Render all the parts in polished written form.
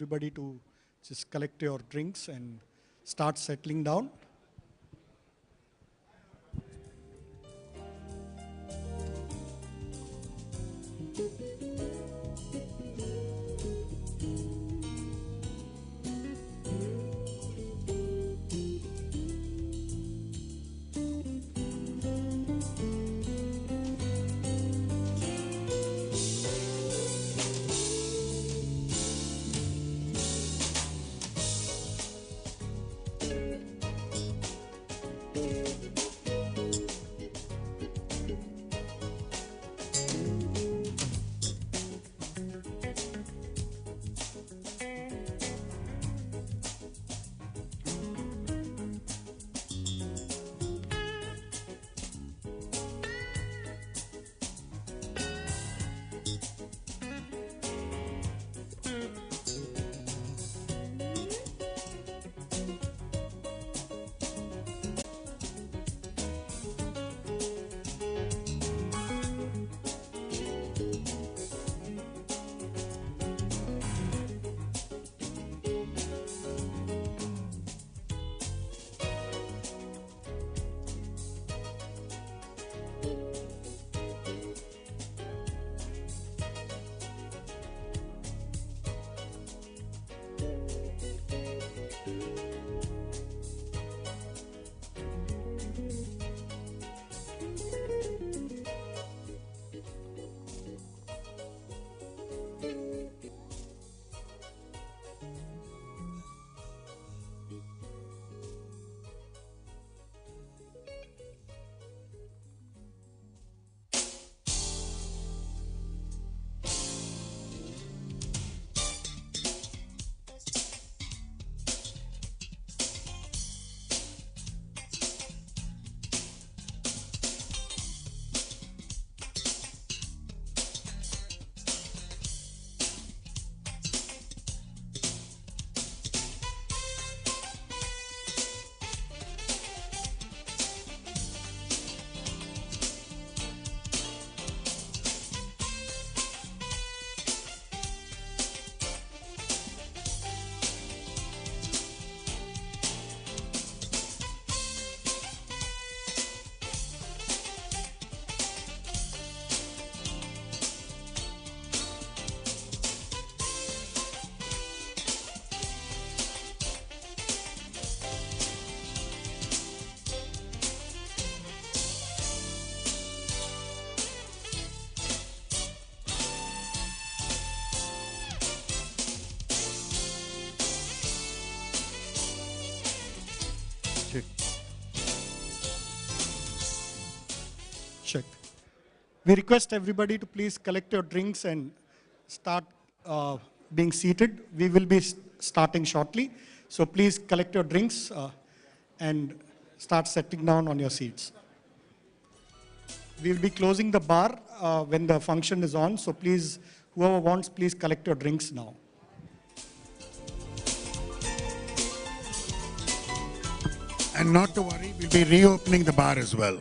everybody to just collect your drinks and start settling down. Check. Check. We request everybody to please collect your drinks and start being seated. We will be starting shortly. So please collect your drinks and start settling down on your seats. We will be closing the bar when the function is on. So please, whoever wants, please collect your drinks now. And not to worry, we'll be reopening the bar as well.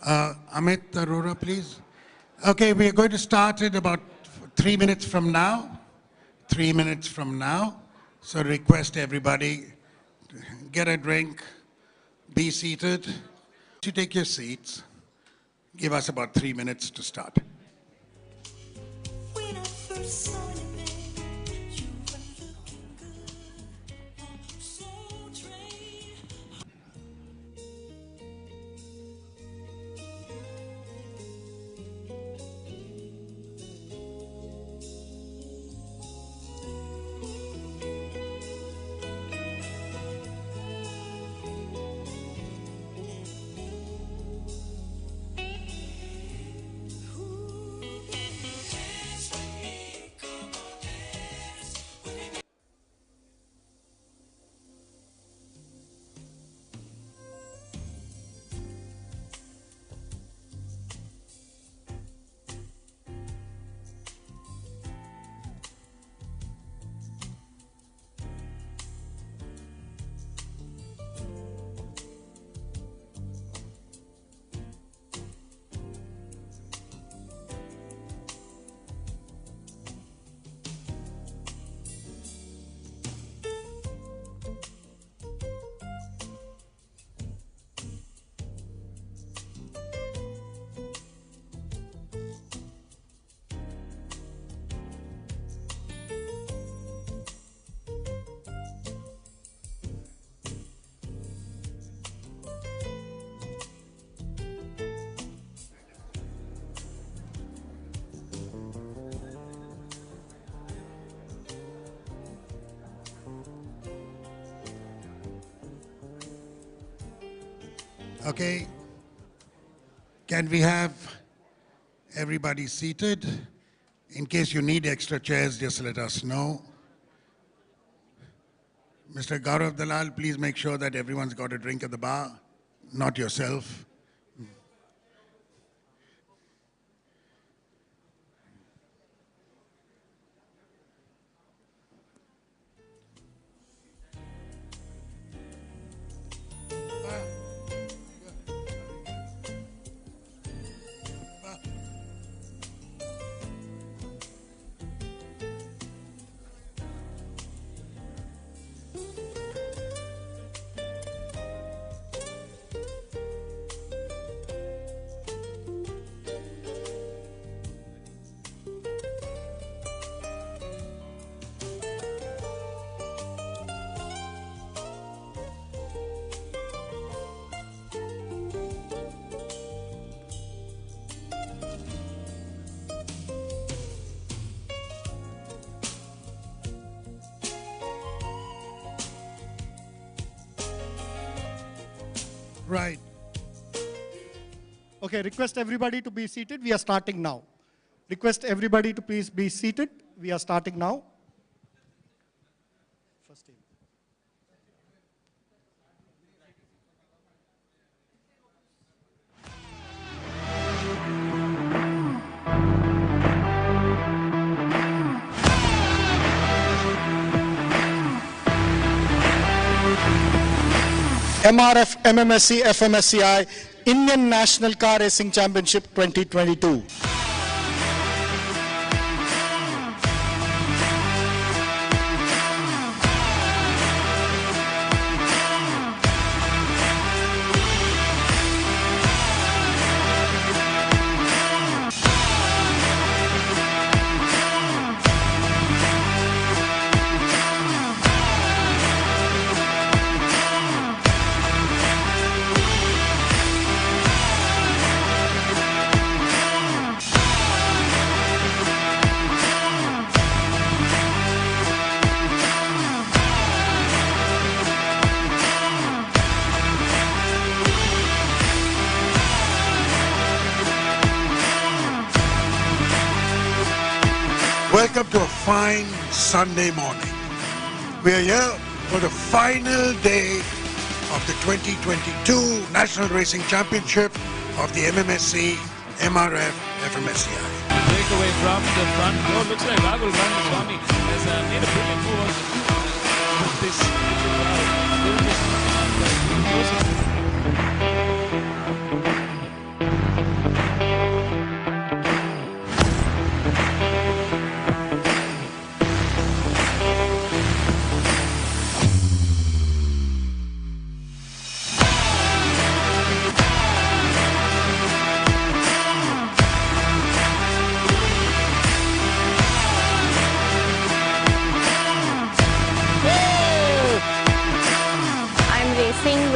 Amit Arora, please. Okay, we are going to start in about 3 minutes from now. 3 minutes from now. So request everybody, get a drink, be seated. You take your seats. Give us about 3 minutes to start. When I first saw you, babe, you were looking good on the soul train. Okay. Can we have everybody seated? In case you need extra chairs, just let us know. Mr. Gaurav Dalal, please make sure that everyone's got a drink at the bar, not yourself. Right. Okay, request everybody to be seated. We are starting now. Request everybody to please be seated. We are starting now. First team. MRF MMSC FMSCI Indian National Car Racing Championship 2022. Welcome to a fine Sunday morning. We are here for the final day of the 2022 National Racing Championship of the MMSC MRF FMSCI. Breakaway from the front row. Looks like Rahul Ramaswamy has made a brilliant move with this.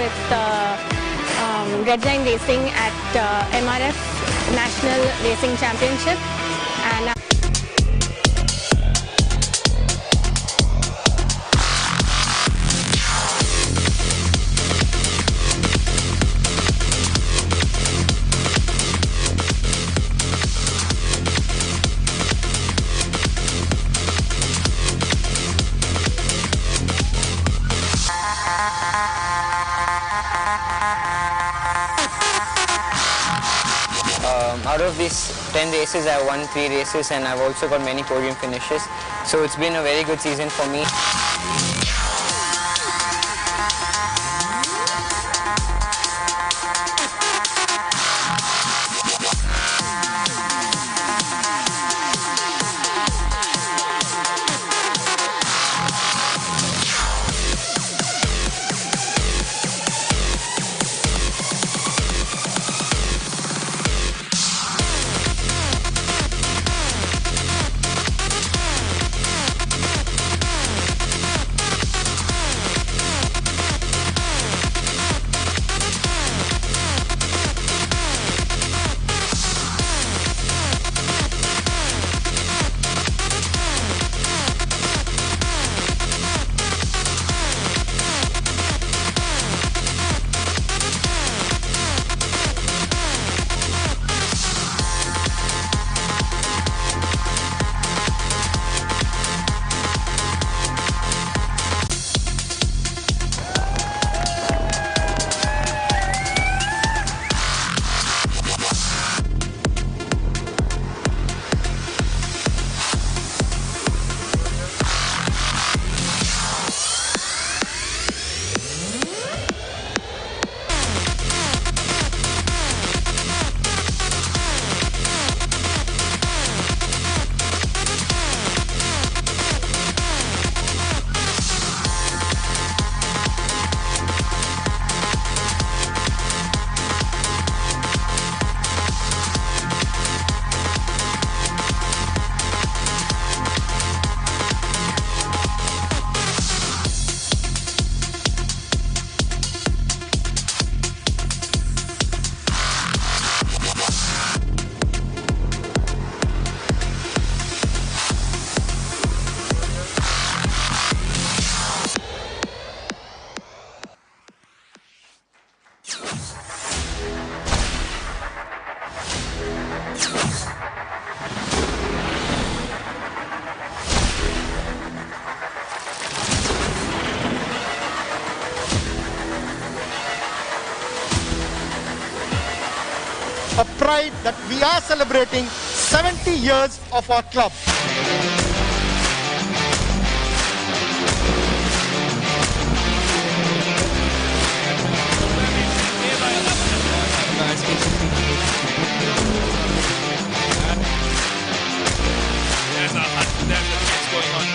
with Red Line Racing at MRF National Racing Championship. And out of these 10 races, I won 3 races and I've also got many podium finishes. So it's been a very good season for me. a pride that we are celebrating 70 years of our club. There's a chase going on.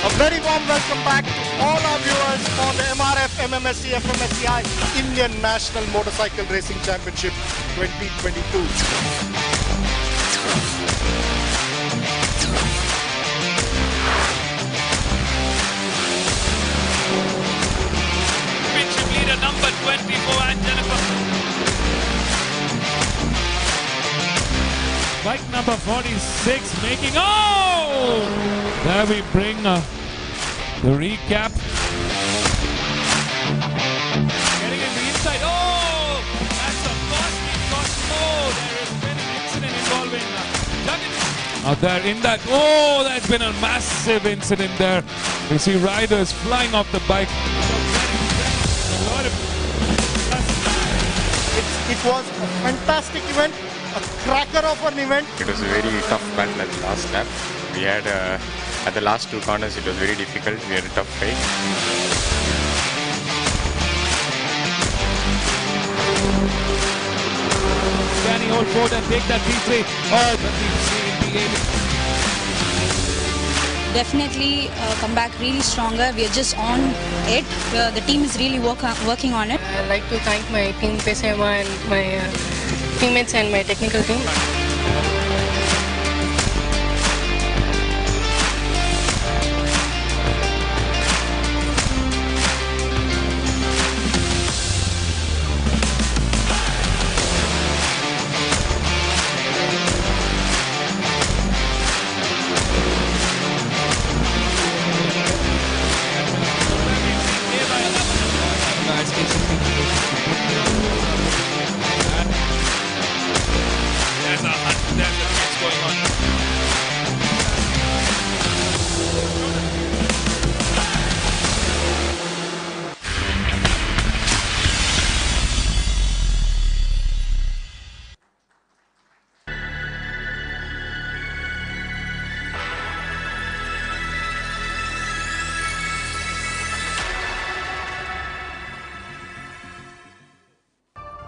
A very warm welcome back to all our viewers for the MRF MMSC FMSCI Indian National Motorcycle Racing Championship 2022. Championship leader number 24 and Jennifer. Bike number 46 making, oh! There we bring the recap. Getting in the inside, oh! That's a costly caution. Oh, there has been an incident involving Jagan. Out there in that, oh, there's been a massive incident there. We see riders flying off the bike. It was a fantastic event, a cracker of an event. It was a very tough battle at the last lap. We had, at the last 2 corners, it was very difficult. We had a tough fight. Can he hold forward and take that P3? Oh, but the able. Definitely come back really stronger. We are just on it. The team is really working on it. I'd like to thank my team Pesema and my teammates and my technical team. There's a race going on.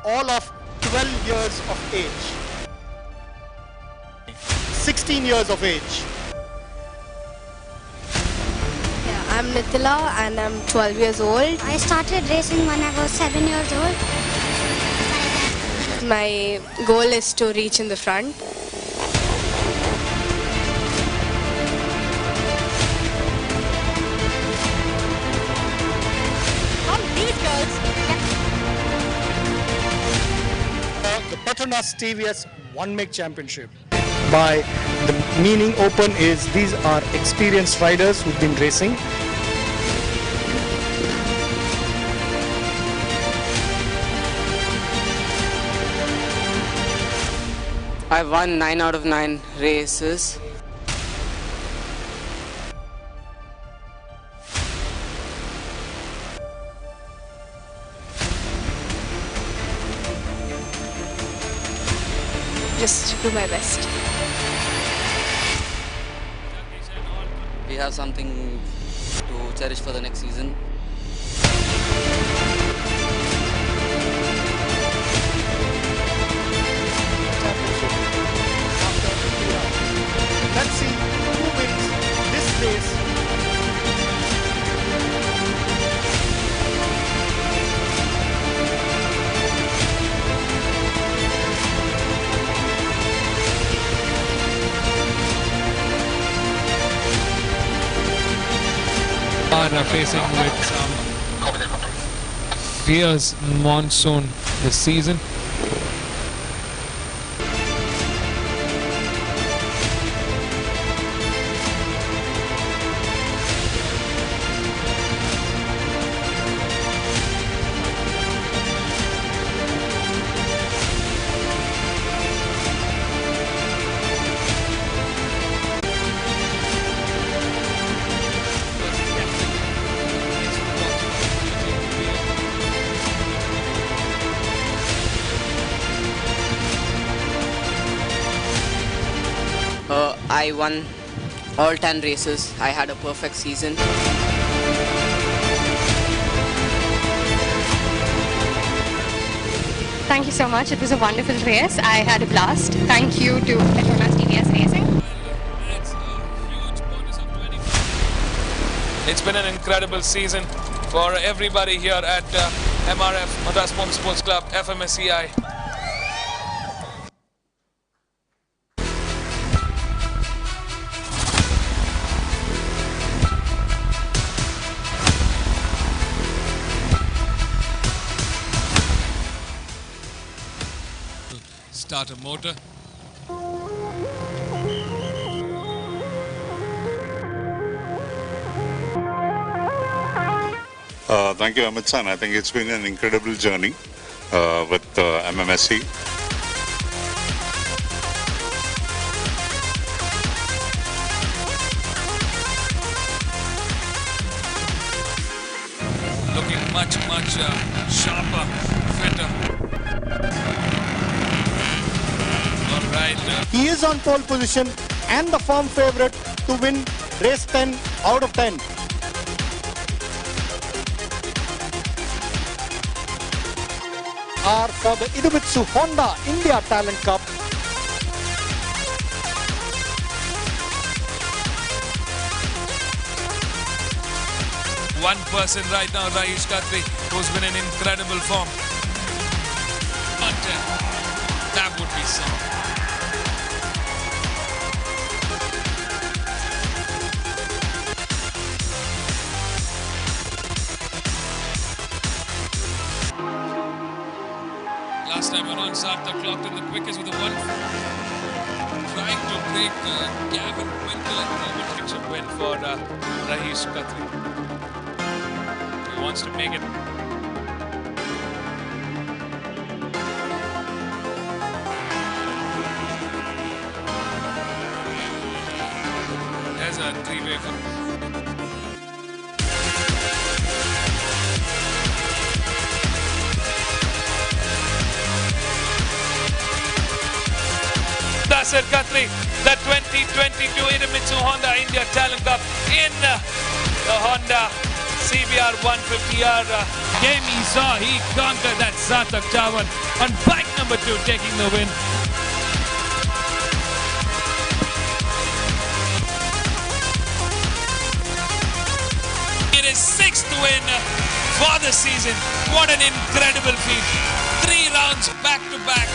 All of 12 years of age, 16 years of age. Yeah, I'm Nithila and I'm 12 years old. I started racing when I was 7 years old. My goal is to reach in the front. The Petronas TVS One Make Championship. By the meaning open is these are experienced riders who've been racing. I won 9 out of 9 races. Just do my best. We have something to cherish for the next season. Let's see who wins this race. Are facing with some fierce monsoon this season. I won all 10 races. I had a perfect season. Thank you so much. It was a wonderful race. I had a blast. Thank you to Petronas TVS Racing. It's been an incredible season for everybody here at MRF, Madras Motorsports Club, FMSCI. Start a motor. Thank you, Amit-san. I think it's been an incredible journey with MMSC. Looking much sharper, fitter. All right. He is on pole position and the firm favorite to win race 10 out of 10. Are for the Idemitsu Honda India Talent Cup. One person right now, Rajesh Khatri, who's been in incredible form. But race. Last time around, Sarthak clocked in the quickest with a 1. Trying to break Gavin Winkle at the moment. It's a win for Rahesh Khatri. He wants to make it. There's a three-way come. Nasser Khatri, the 2022 Idemitsu Honda India Talent Cup in the Honda CBR 150R game he saw. He conquered that Sarthak Chavan on bike number 2, taking the win. It is 6th win for the season. What an incredible feat. 3 rounds back to back.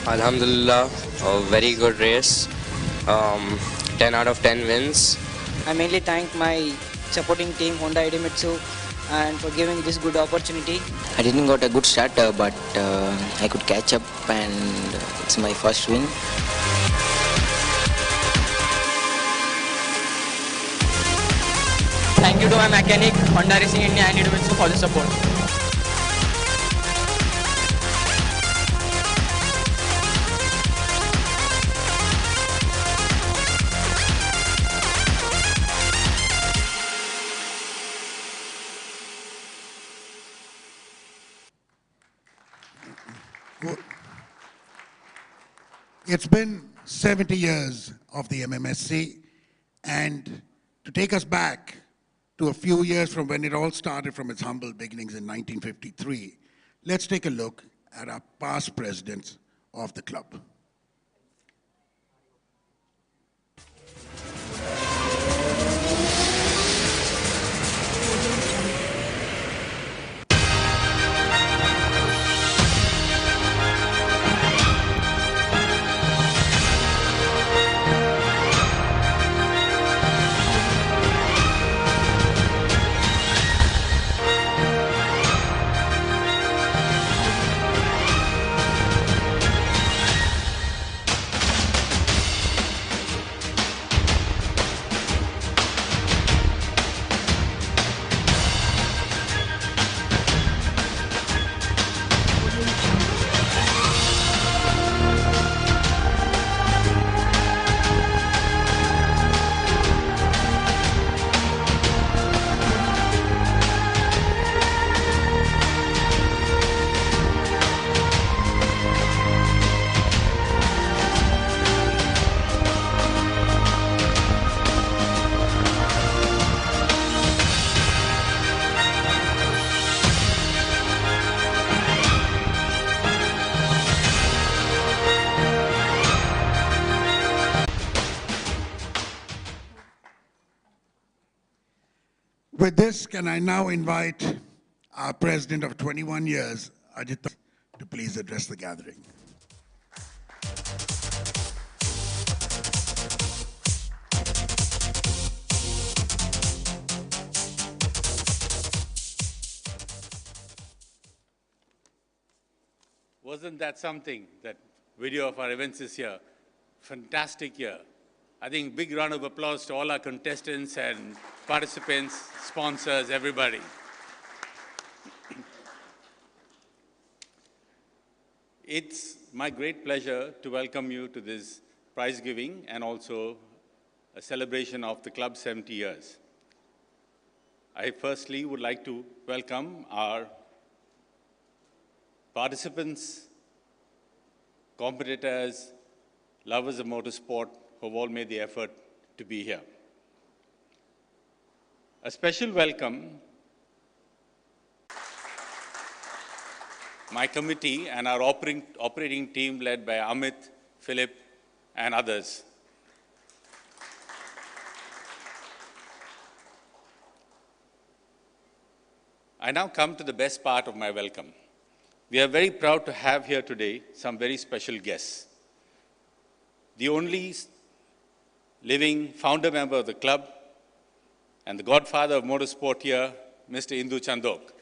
Alhamdulillah, a very good race. 10 out of 10 wins. I mainly thank my supporting team Honda Idemitsu and for giving this good opportunity. I didn't got a good start, but I could catch up, and it's my first win. Thank you to my mechanic, Honda Racing India and Idemitsu for the support. It's been 70 years of the MMSC, and to take us back to a few years from when it all started from its humble beginnings in 1953, let's take a look at our past presidents of the club. With this, can I now invite our president of 21 years, Ajit, to please address the gathering. Wasn't that something, that video of our events this year? Fantastic year. I think big round of applause to all our contestants and participants, sponsors, everybody. It's my great pleasure to welcome you to this prize giving and also a celebration of the club's 70 years. I firstly would like to welcome our participants, competitors, lovers of motorsport who have all made the effort to be here. A special welcome, my committee and our operating team led by Amit, Philip, and others. I now come to the best part of my welcome. We are very proud to have here today some very special guests. The only living founder member of the club and the godfather of motorsport here, Mr. Indu Chandok.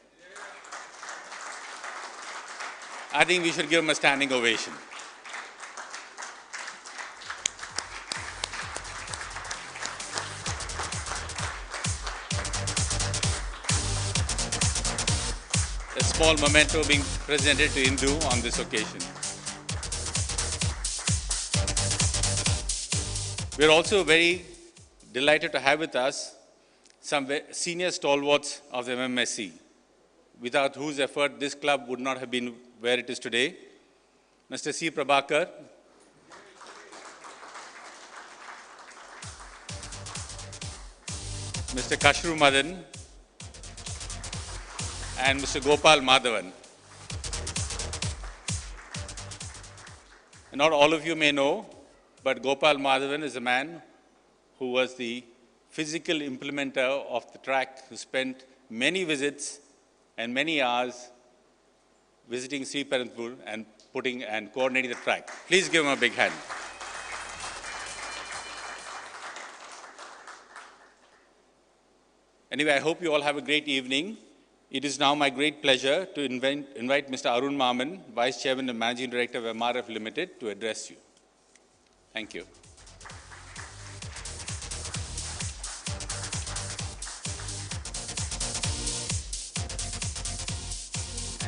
I think we should give him a standing ovation. A small memento being presented to Indu on this occasion. We are also very delighted to have with us some senior stalwarts of the MMSC, without whose effort this club would not have been where it is today. Mr. C. Prabhakar, Mr. Kashru Madan, and Mr. Gopal Madhavan. And not all of you may know, but Gopal Madhavan is a man who was the physical implementer of the track, who spent many visits and many hours visiting Sri Perunthur and putting and coordinating the track. Please give him a big hand. Anyway, I hope you all have a great evening. It is now my great pleasure to invite Mr. Arun Maman, Vice Chairman and Managing Director of MRF Limited, to address you. Thank you.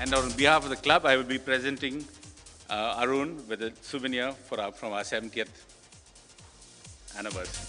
And on behalf of the club, I will be presenting Arun with a souvenir from our 70th anniversary.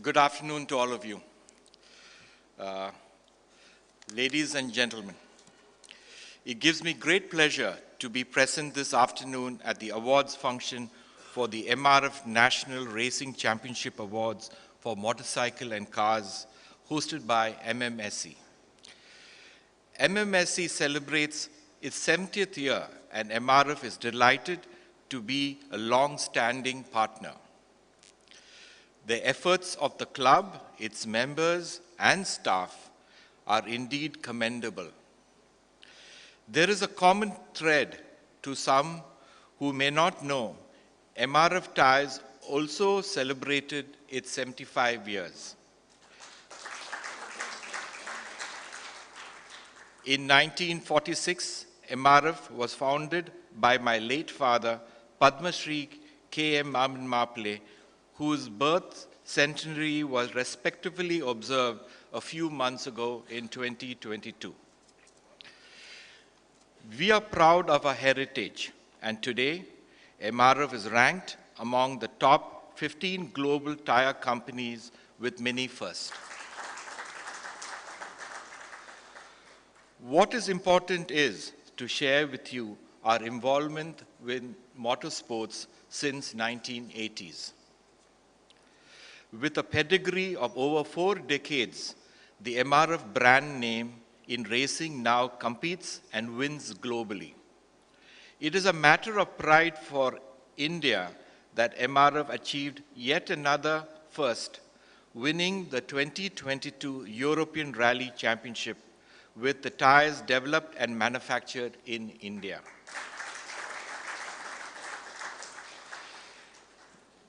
Good afternoon to all of you. Ladies and gentlemen, it gives me great pleasure to be present this afternoon at the awards function for the MRF National Racing Championship Awards for Motorcycle and Cars, hosted by MMSC. MMSC celebrates its 70th year, and MRF is delighted to be a long-standing partner. The efforts of the club, its members, and staff are indeed commendable. There is a common thread to some who may not know. MRF Tyres also celebrated its 75 years. In 1946, MRF was founded by my late father, Padma Shri K.M. Maman Maple, whose birth centenary was respectively observed a few months ago in 2022. We are proud of our heritage, and today, MRF is ranked among the top 15 global tire companies with many firsts. What is important is to share with you our involvement with motorsports since 1980s. With a pedigree of over 4 decades, the MRF brand name in racing now competes and wins globally. It is a matter of pride for India that MRF achieved yet another first, winning the 2022 European Rally Championship with the tires developed and manufactured in India.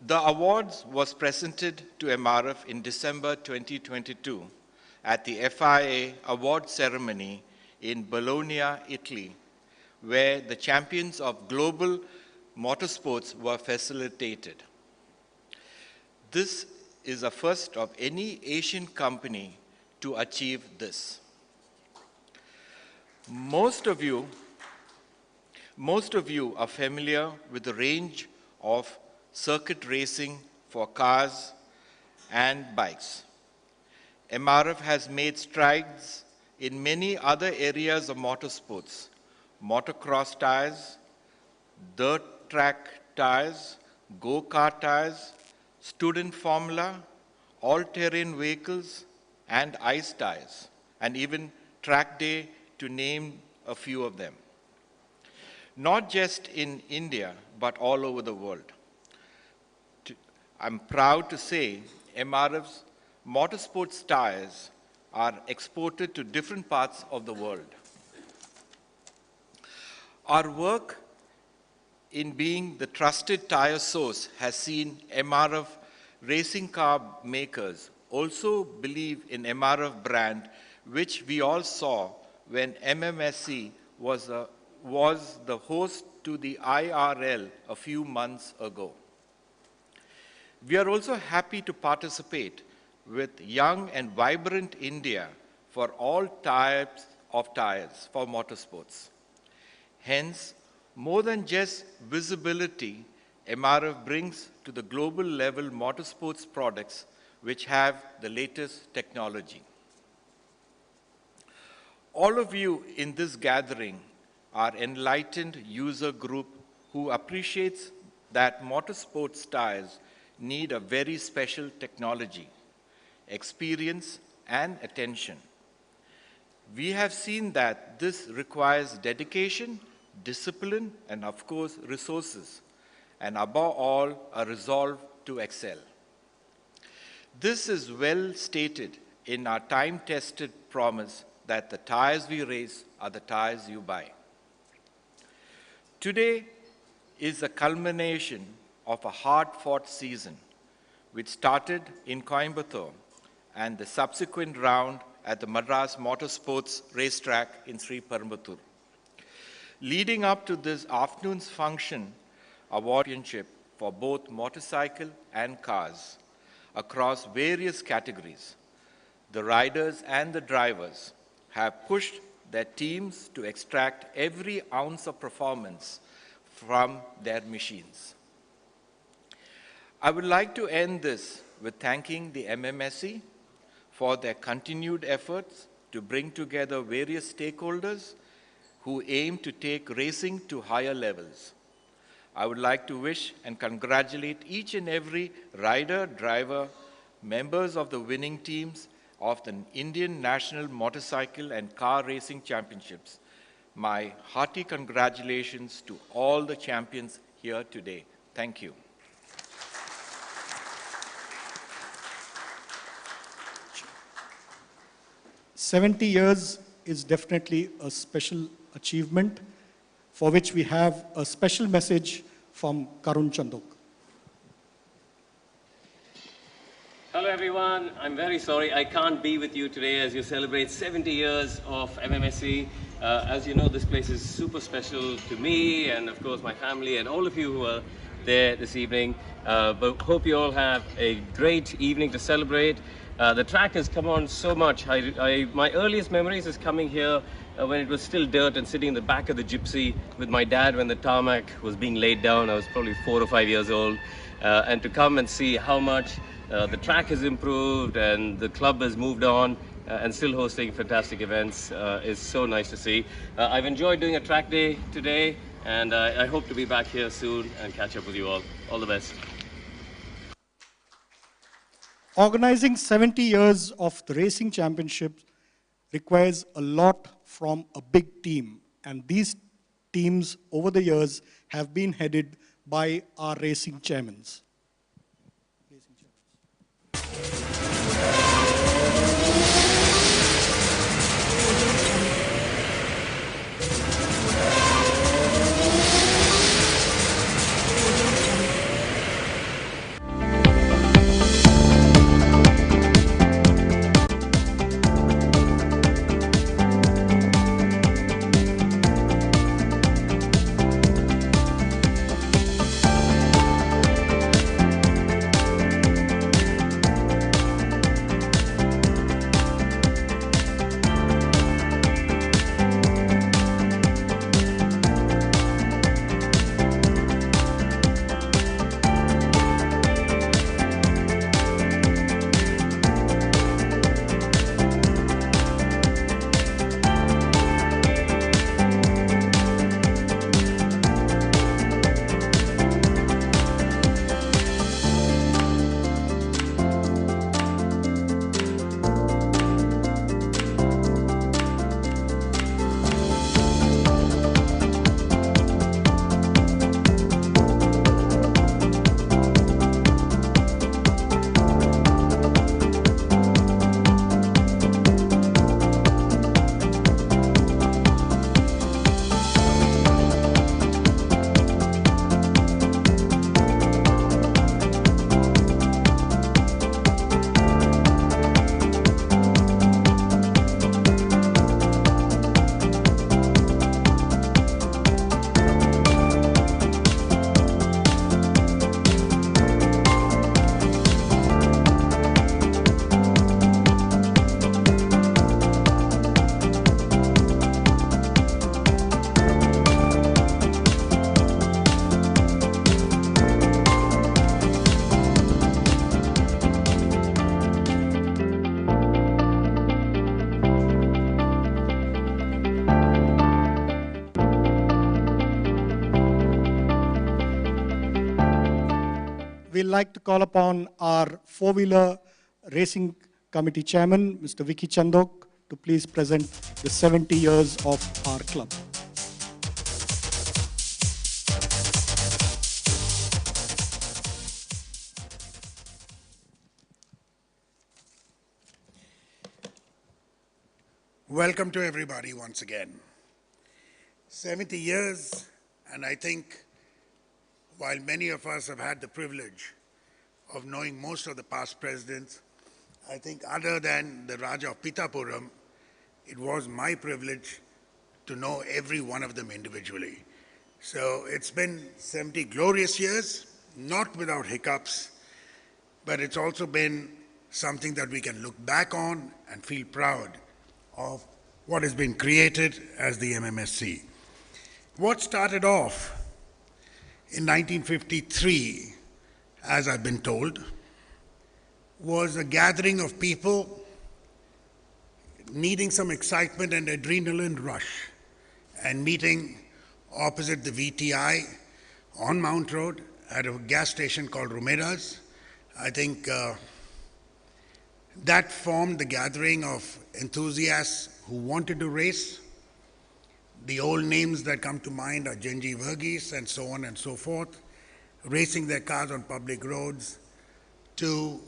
The awards was presented to MRF in December 2022 at the FIA award ceremony in Bologna, Italy, where the champions of global motorsports were facilitated. This is a first of any Asian company to achieve this. Most of you are familiar with the range of circuit racing for cars and bikes. MRF has made strides in many other areas of motorsports: motocross tires, dirt track tires, go-kart tires, student formula, all-terrain vehicles, and ice tires, and even track day, to name a few of them. Not just in India, but all over the world. I'm proud to say MRF's motorsports tires are exported to different parts of the world. Our work in being the trusted tire source has seen MRF racing car makers also believe in MRF brand, which we all saw when MMSC was the host to the IRL a few months ago. We are also happy to participate with Young and Vibrant India for all types of tires for motorsports. Hence, more than just visibility, MRF brings to the global level motorsports products which have the latest technology. All of you in this gathering are enlightened user group who appreciates that motorsports tires need a very special technology, experience, and attention. We have seen that this requires dedication, discipline, and of course, resources, and above all, a resolve to excel. This is well stated in our time-tested promise that the tires we race are the tires you buy. Today is a culmination of a hard-fought season, which started in Coimbatore and the subsequent round at the Madras Motorsports Racetrack in Sri Perumbudur. Leading up to this afternoon's function, award championship for both motorcycle and cars across various categories, the riders and the drivers have pushed their teams to extract every ounce of performance from their machines. I would like to end this with thanking the MMSC for their continued efforts to bring together various stakeholders who aim to take racing to higher levels. I would like to wish and congratulate each and every rider, driver, members of the winning teams of the Indian National Motorcycle and Car Racing Championships. My hearty congratulations to all the champions here today. Thank you. "70 years is definitely a special achievement for which we have a special message from Karun Chandok. Hello everyone, I'm very sorry I can't be with you today as you celebrate 70 years of MMSC. As you know, this place is super special to me and of course my family and all of you who are there this evening. But hope you all have a great evening to celebrate. The track has come on so much. My earliest memories is coming here when it was still dirt and sitting in the back of the Gypsy with my dad when the tarmac was being laid down. I was probably 4 or 5 years old. And to come and see how much the track has improved and the club has moved on and still hosting fantastic events is so nice to see. I've enjoyed doing a track day today and I hope to be back here soon and catch up with you all. All the best. Organizing 70 years of the racing championship requires a lot from a big team, and these teams over the years have been headed by our racing chairmen. we'd like to call upon our four-wheeler racing committee chairman, Mr. Vicky Chandok, to please present the 70 years of our club. Welcome to everybody once again. 70 years, and I think while many of us have had the privilege of knowing most of the past presidents, I think other than the Raja of Pitapuram, it was my privilege to know every one of them individually. So it's been 70 glorious years, not without hiccups, but it's also been something that we can look back on and feel proud of what has been created as the MMSC. What started off in 1953, as I've been told, was a gathering of people needing some excitement and adrenaline rush and meeting opposite the VTI on Mount Road at a gas station called Romeda's. I think that formed the gathering of enthusiasts who wanted to race. The old names that come to mind are Genji Verghese and so on and so forth, racing their cars on public roads to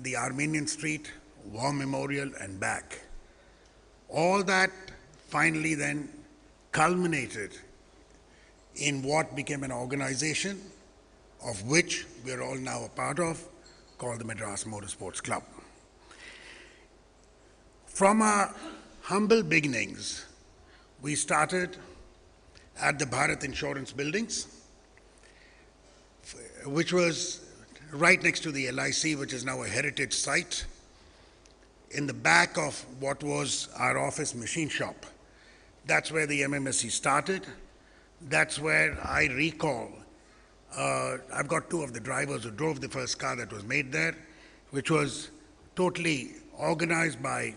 the Armenian Street, War Memorial and back. All that finally then culminated in what became an organization of which we are all now a part of, called the Madras Motorsports Club. From our humble beginnings, we started at the Bharat Insurance Buildings, which was right next to the LIC, which is now a heritage site, in the back of what was our office machine shop. That's where the MMSC started. That's where I recall, I've got two of the drivers who drove the first car that was made there, which was totally organized by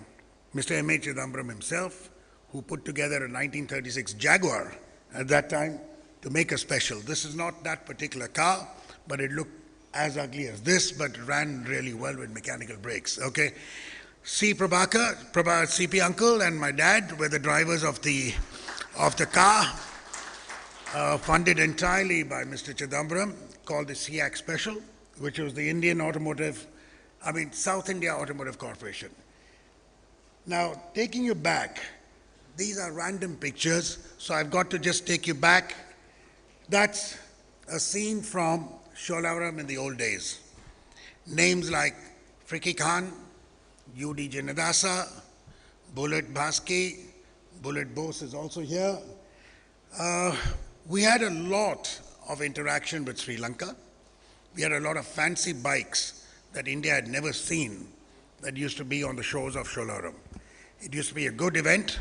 Mr. M.A. Chidambaram himself, who put together a 1936 Jaguar at that time to make a special. This is not that particular car, but it looked as ugly as this, but ran really well with mechanical brakes, okay? C. Prabhakar, CP uncle and my dad were the drivers of the car, funded entirely by Mr. Chidambaram, called the SIAC Special, which was the South India Automotive Corporation. Now, taking you back, these are random pictures, so I've got to just take you back. That's a scene from Sholavaram in the old days. Names like Friki Khan, U.D. Janadasa, Bullet Bhaski, Bullet Bose is also here. We had a lot of interaction with Sri Lanka. We had a lot of fancy bikes that India had never seen that used to be on the shores of Sholavaram. It used to be a good event.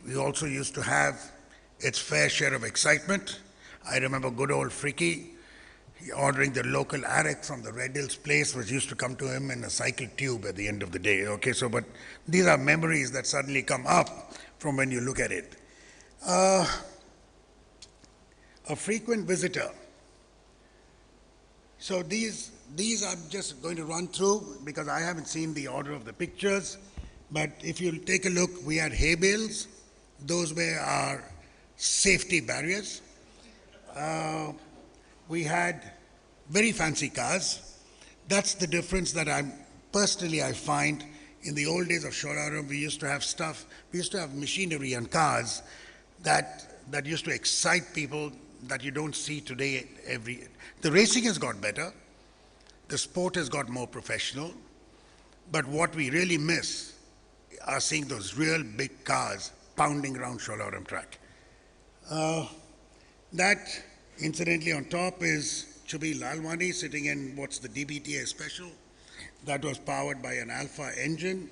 We also used to have its fair share of excitement. I remember good old Friki ordering the local arak from the Red Hills place, which used to come to him in a cycle tube at the end of the day. Okay, so but these are memories that suddenly come up from when you look at it. A frequent visitor. So these I'm just going to run through because I haven't seen the order of the pictures. But if you take a look, we had hay bales. Those were our safety barriers. We had very fancy cars. That's the difference that I find. In the old days of Sholavaram, we used to have stuff, we used to have machinery and cars that used to excite people that you don't see today. The racing has got better, the sport has got more professional, but what we really miss are seeing those real big cars pounding around Sholavaram track. That, incidentally, on top is Chubi Lalwani sitting in what's the DBTA Special. That was powered by an Alpha engine.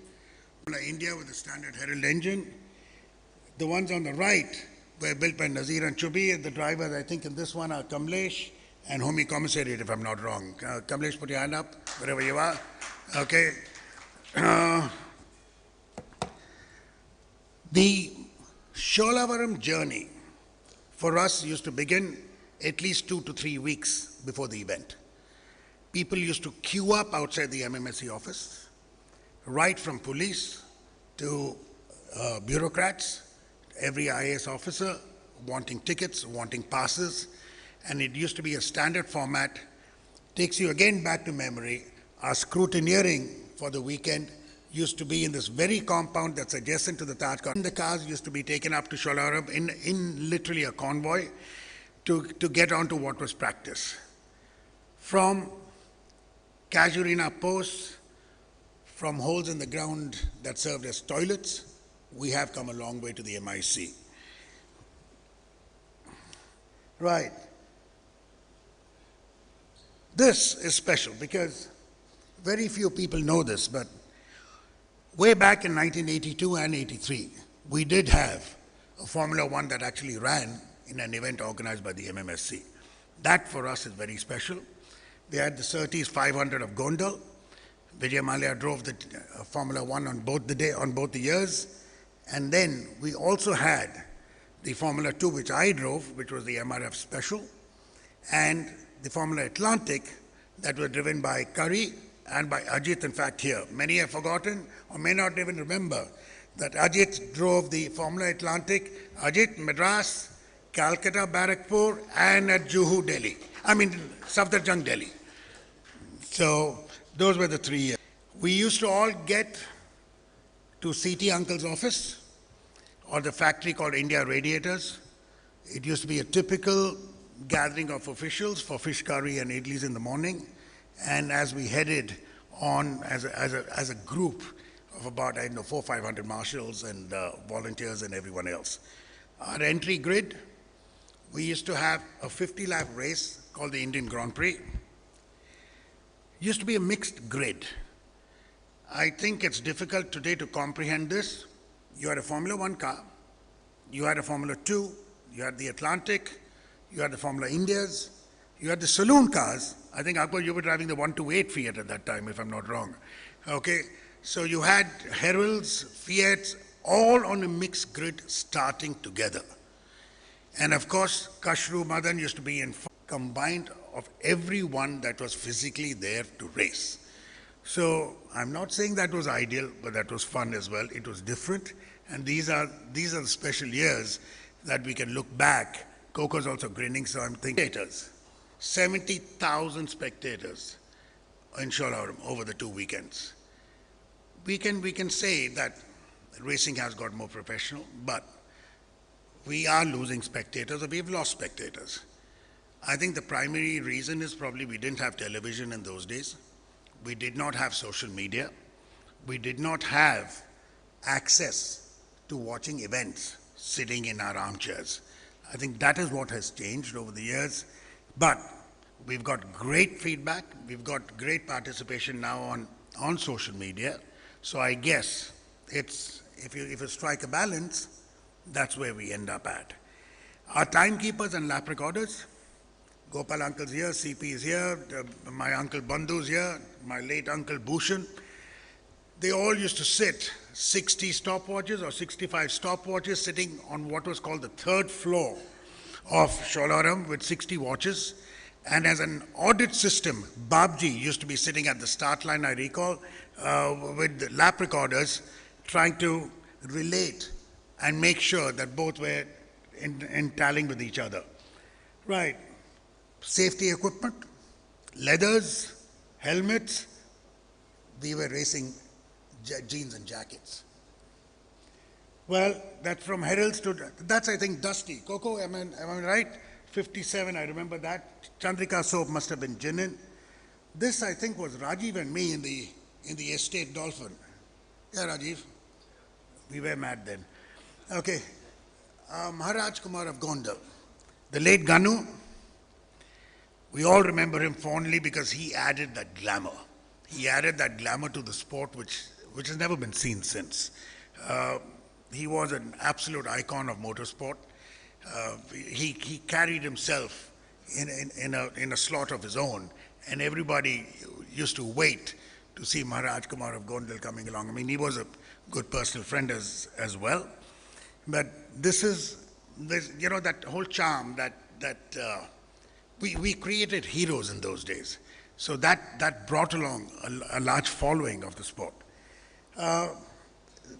India with a standard Herald engine. The ones on the right were built by Nazir and Chubi. The drivers, I think, in this one are Kamlesh and Homi Commissariat, if I'm not wrong. Kamlesh, put your hand up, wherever you are. Okay. The Sholavaram journey for us used to begin at least 2 to 3 weeks before the event. people used to queue up outside the MMSC office, right from police to bureaucrats, every IAS officer wanting tickets, wanting passes, and it used to be a standard format. Takes you again back to memory. Our scrutineering for the weekend used to be in this very compound that's adjacent to the Taj Garden. The cars used to be taken up to Shola in literally a convoy to get onto what was practice. From Casuarina posts, from holes in the ground that served as toilets, we have come a long way to the MIC. Right. This is special because very few people know this, but way back in 1982 and 83, we did have a Formula One that actually ran in an event organized by the MMSC. That for us is very special. We had the Surtees 500 of Gondal. Vijay Mallya drove the Formula One on both the years. And then we also had the Formula 2, which I drove, which was the MRF Special, and the Formula Atlantic that was driven by Curry and by Ajit, in fact, here. Many have forgotten or may not even remember that Ajit drove the Formula Atlantic, Ajit, Madras, Calcutta, Barakpur, and at Juhu, Delhi. Safdarjung, Delhi. So those were the 3 years. We used to all get to CT Uncle's office or the factory called India Radiators. It used to be a typical gathering of officials for fish curry and idlis in the morning. And as we headed on as a group of about, 400 or 500 marshals and volunteers and everyone else. Our entry grid, we used to have a 50-lap race called the Indian Grand Prix. Used to be a mixed grid. I think it's difficult today to comprehend this. You had a Formula 1 car, you had a Formula 2, you had the Atlantic, you had the Formula Indias, you had the saloon cars. I think, Akbar, you were driving the 128 Fiat at that time, if I'm not wrong. Okay, so you had Heralds, Fiats, all on a mixed grid starting together. And of course, Kashru Madan used to be combined of everyone that was physically there to race. So I'm not saying that was ideal, but that was fun as well. It was different, and these are the special years that we can look back. Coco's also grinning, so I'm thinking. 70,000 spectators in Shola over the 2 weekends. We can say that racing has got more professional, but we are losing spectators, or we've lost spectators. I think the primary reason is probably we didn't have television in those days. We did not have social media. We did not have access to watching events sitting in our armchairs. I think that is what has changed over the years. But we've got great feedback. We've got great participation now on social media. So I guess it's if you strike a balance, that's where we end up at. Our timekeepers and lap recorders, Gopal uncle's here, CP is here, my uncle Bandhu's here, my late uncle Bhushan. They all used to sit 60 stopwatches or 65 stopwatches sitting on what was called the 3rd floor of Sholaram with 60 watches. And as an audit system, Babji used to be sitting at the start line, I recall, with the lap recorders trying to relate and make sure that both were in tallying with each other. Right. Safety equipment, leathers, helmets. We were racing jeans and jackets. Well, that's from Heralds to, that's I think Dusty. Coco, am I right? 57, I remember that. Chandrika soap must have been Jinin. This I think was Rajiv and me in the estate Dolphin. Yeah, Rajiv. We were mad then. Okay. Maharaj Kumar of Gondal. The late Ganu. We all remember him fondly because he added that glamour. He added that glamour to the sport which has never been seen since. He was an absolute icon of motorsport. He carried himself in a slot of his own, and everybody used to wait to see Maharaj Kumar of Gondal coming along. I mean, he was a good personal friend as well. But this is, that whole charm that we created heroes in those days. So that brought along a large following of the sport.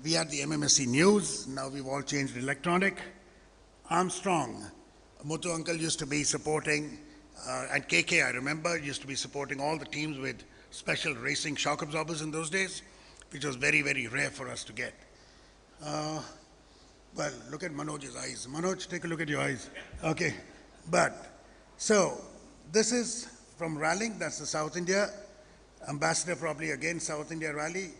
We had the MMSC News, now we've all changed electronic. Armstrong, Muthu uncle used to be supporting, and KK I remember, used to be supporting all the teams with special racing shock absorbers in those days, which was very, very rare for us to get. Well, look at Manoj's eyes. Manoj, take a look at your eyes. Okay, so this is from Rallying, that's the South India. Ambassador probably again South India Rally.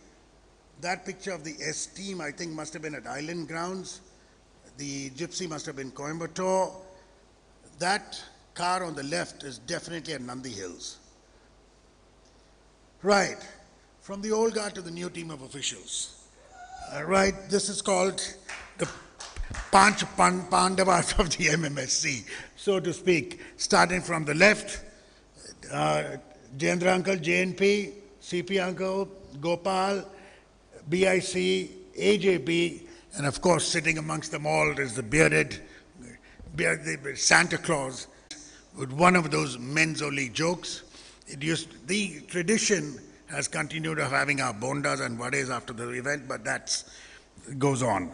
That picture of the S team I think must have been at Island Grounds. The Gypsy must have been Coimbatore. That car on the left is definitely at Nandi Hills. Right, from the old guard to the new team of officials. Right, this is called the Panch Pandavas of the MMSC, so to speak. Starting from the left, Jayendra uncle, JNP, CP uncle, Gopal, BIC, AJB, and of course sitting amongst them all is the bearded Santa Claus with one of those men's only jokes. The tradition has continued of having our bondas and vades after the event, but that goes on.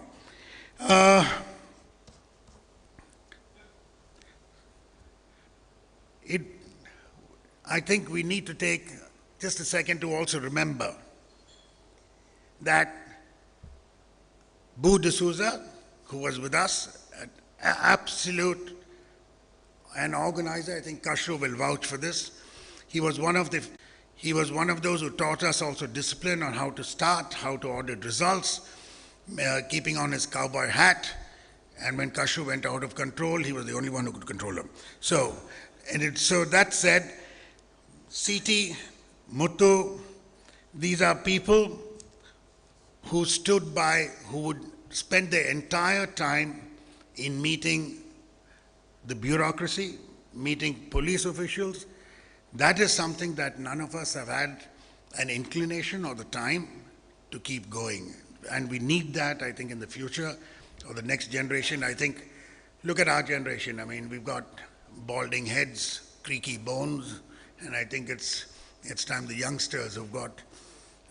I think we need to take just a second to also remember that Boo D'Souza, who was with us, an absolute an organizer, I think Kashru will vouch for this. He was one of those who taught us also discipline on how to start, how to audit results, keeping on his cowboy hat. And when Kashru went out of control, he was the only one who could control him. So that said, CT, Muthu, these are people who stood by, who would spend their entire time in meeting the bureaucracy, meeting police officials. That is something that none of us have had an inclination or the time to keep going. And we need that, I think, in the future, or the next generation. I think, look at our generation. I mean, we've got balding heads, creaky bones, and I think it's time the youngsters who've got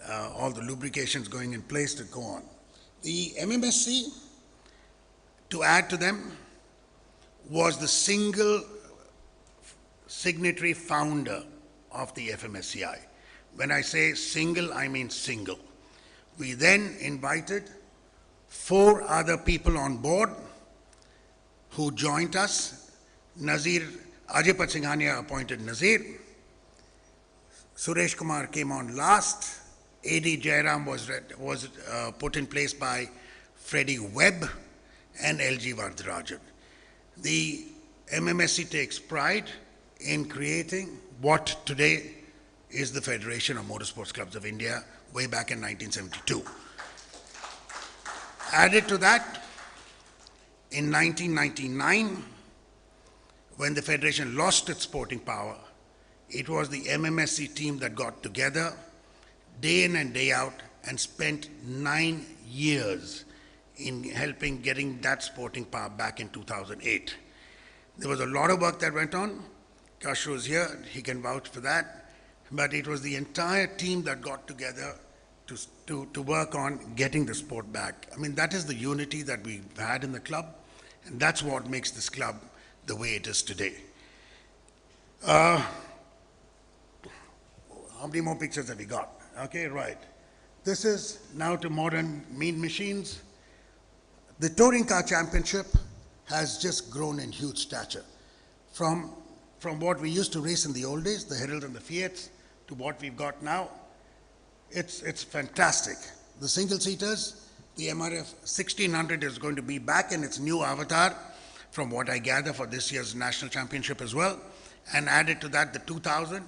all the lubrications going in place to go on. The MMSC, to add to them, was the single signatory founder of the FMSCI. When I say single, I mean single. We then invited 4 other people on board who joined us. Nazir, Ajaypat Singhania appointed Nazir. Suresh Kumar came on last. AD Jairam was put in place by Freddie Webb and LG Vardarajan. The MMSC takes pride in creating what today is the Federation of Motorsports Clubs of India, way back in 1972. Added to that, in 1999, when the Federation lost its sporting power, it was the MMSC team that got together day in and day out and spent 9 years in helping getting that sporting power back in 2008. There was a lot of work that went on. Kashru is here, he can vouch for that. But it was the entire team that got together to work on getting the sport back. I mean, that is the unity that we've had in the club, and that's what makes this club the way it is today. How many more pictures have we got? Okay, right. This is now to modern mean machines. The Touring Car Championship has just grown in huge stature. From what we used to race in the old days, the Herald and the Fiats, to what we've got now, it's fantastic. The single-seaters, the MRF 1600 is going to be back in its new avatar, from what I gather, for this year's national championship as well. And added to that, the 2000.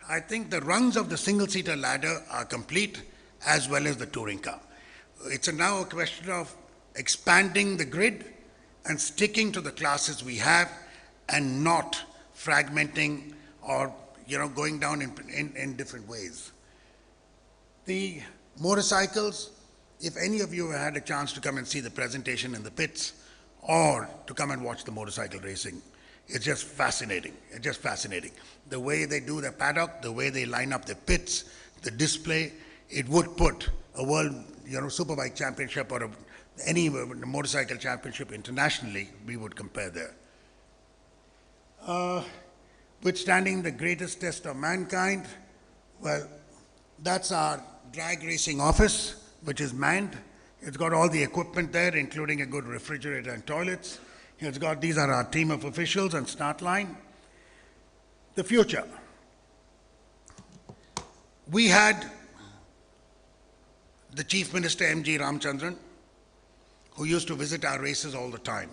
I think the rungs of the single-seater ladder are complete, as well as the touring car. It's now a question of expanding the grid and sticking to the classes we have and not fragmenting or going down in different ways. The motorcycles, if any of you had a chance to come and see the presentation in the pits or to come and watch the motorcycle racing, It's just fascinating. It's just fascinating. The way they do the paddock, the way they line up the pits, the display, it would put a world, superbike championship or any motorcycle championship internationally, we would compare there. Withstanding the greatest test of mankind, well, that's our drag racing office, which is manned. It's got all the equipment there, including a good refrigerator and toilets. These are our team of officials and start line. The future. We had the Chief Minister M.G. Ramchandran, who used to visit our races all the time.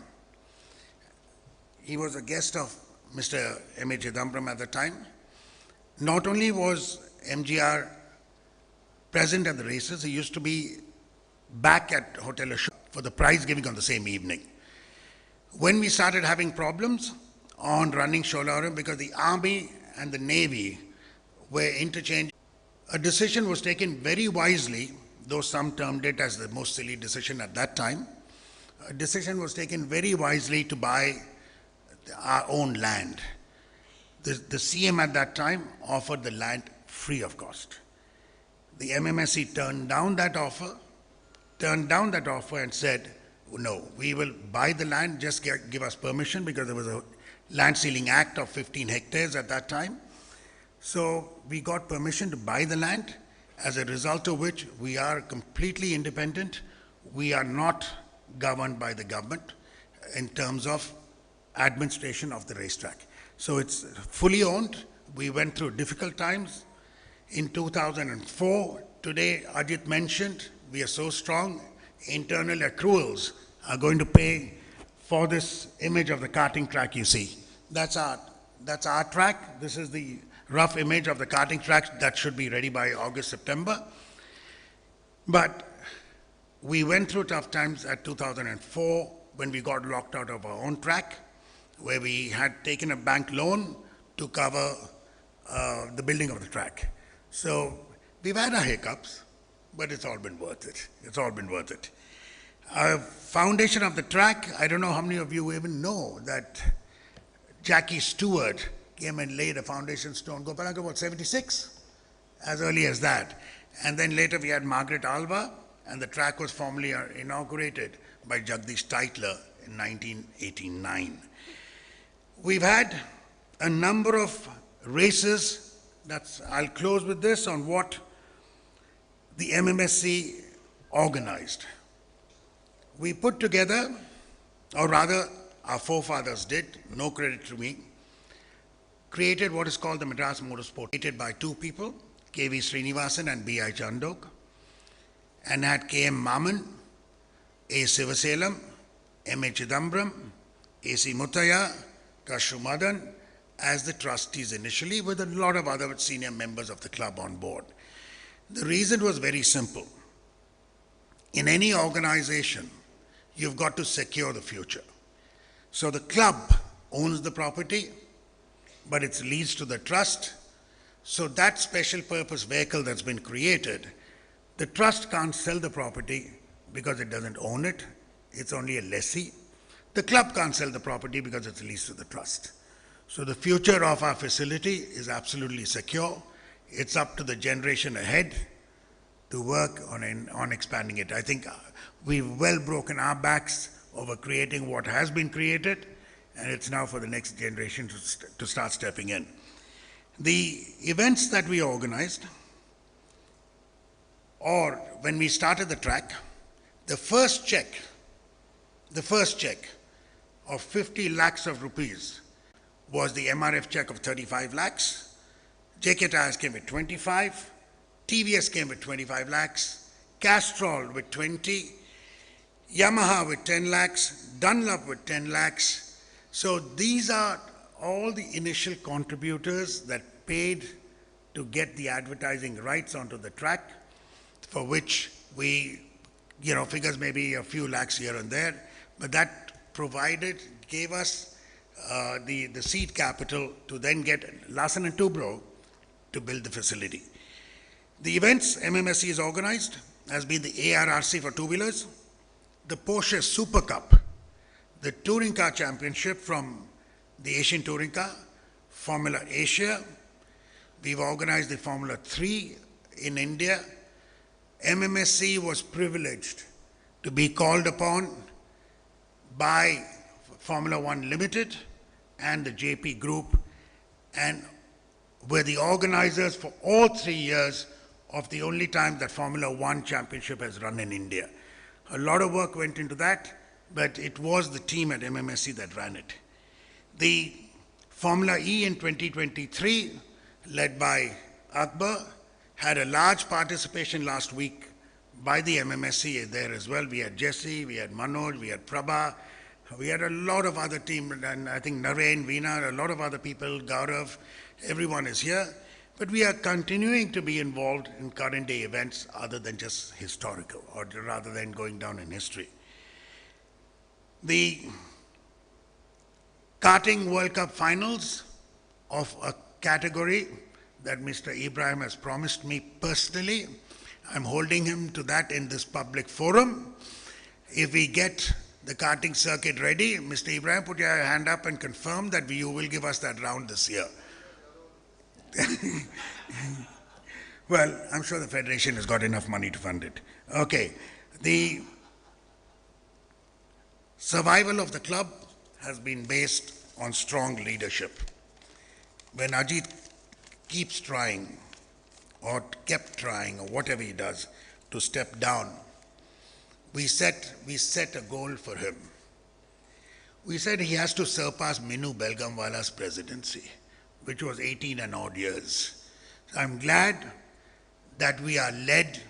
He was a guest of Mr. M.A. Chidambaram at the time. Not only was MGR present at the races, he used to be back at Hotel Ashok for the prize giving on the same evening. When we started having problems on running Sholauram because the Army and the Navy were interchanged, a decision was taken very wisely, though some termed it as the most silly decision at that time. A decision was taken very wisely to buy our own land. The CM at that time offered the land free of cost. The MMSC turned down that offer and said, no, we will buy the land, just give us permission, because there was a land ceiling act of 15 hectares at that time. So we got permission to buy the land, as a result of which we are completely independent. We are not governed by the government in terms of administration of the racetrack. So it's fully owned. We went through difficult times. In 2004, today Ajit mentioned, we are so strong, internal accruals are going to pay for this image of the karting track you see. That's our track. This is the rough image of the karting track that should be ready by August, September. But we went through tough times at 2004 when we got locked out of our own track, where we had taken a bank loan to cover the building of the track. So we've had our hiccups, but it's all been worth it. It's all been worth it. Foundation of the track, I don't know how many of you even know that Jackie Stewart came and laid a foundation stone, Gopalanga, what, 76? As early as that. And then later we had Margaret Alva, and the track was formally inaugurated by Jagdish Tytler in 1989. We've had a number of races. I'll close with this on what the MMSC organized. We put together, or rather our forefathers did, no credit to me, created what is called the Madras Motorsport, created by two people, K.V. Srinivasan and B.I. Chandok, and had K.M. Maman, A. Sivaselam, M.A. Chidambaram, A.C. Muttaya, Kashru Madan as the trustees initially, with a lot of other senior members of the club on board. The reason was very simple. In any organization, you've got to secure the future. So the club owns the property, but it's leased to the trust. So that special purpose vehicle that's been created, the trust can't sell the property because it doesn't own it. It's only a lessee. The club can't sell the property because it's leased to the trust. So the future of our facility is absolutely secure. It's up to the generation ahead to work on expanding it. I think we've well broken our backs over creating what has been created, and it's now for the next generation to start stepping in. The events that we organized, or when we started the track, the first check of 50 lakhs of rupees was the MRF check of 35 lakhs. JK Tyres came with 25, TVS came with 25 lakhs, Castrol with 20, Yamaha with 10 lakhs, Dunlop with 10 lakhs. So these are all the initial contributors that paid to get the advertising rights onto the track, for which we, figures maybe a few lakhs here and there, but that gave us the seed capital to then get Larsen & Toubro to build the facility. The events MMSC has organized has been the ARRC for two-wheelers, the Porsche Super Cup, the Touring Car Championship from the Asian Touring Car, Formula Asia. We've organized the Formula 3 in India. MMSC was privileged to be called upon by Formula One Limited and the JP Group, and were the organizers for all 3 years of the only time that Formula One Championship has run in India. A lot of work went into that, but it was the team at MMSC that ran it. The Formula E in 2023, led by Akbar, had a large participation last week by the MMSC there as well. We had Jesse, we had Manoj, we had Prabha, we had a lot of other team, and I think Naren, Veena, a lot of other people, Gaurav, everyone is here. But we are continuing to be involved in current day events other than just historical, or rather than going down in history. The Karting World Cup finals of a category that Mr. Ibrahim has promised me personally. I'm holding him to that in this public forum. If we get the karting circuit ready, Mr. Ibrahim, put your hand up and confirm that you will give us that round this year. Well, I'm sure the Federation has got enough money to fund it. Okay. The survival of the club has been based on strong leadership. When Ajit keeps trying, or kept trying, or whatever he does, to step down, we set a goal for him. We said he has to surpass Minu Belgamwala's presidency, which was 18 and odd years. I'm glad that we are led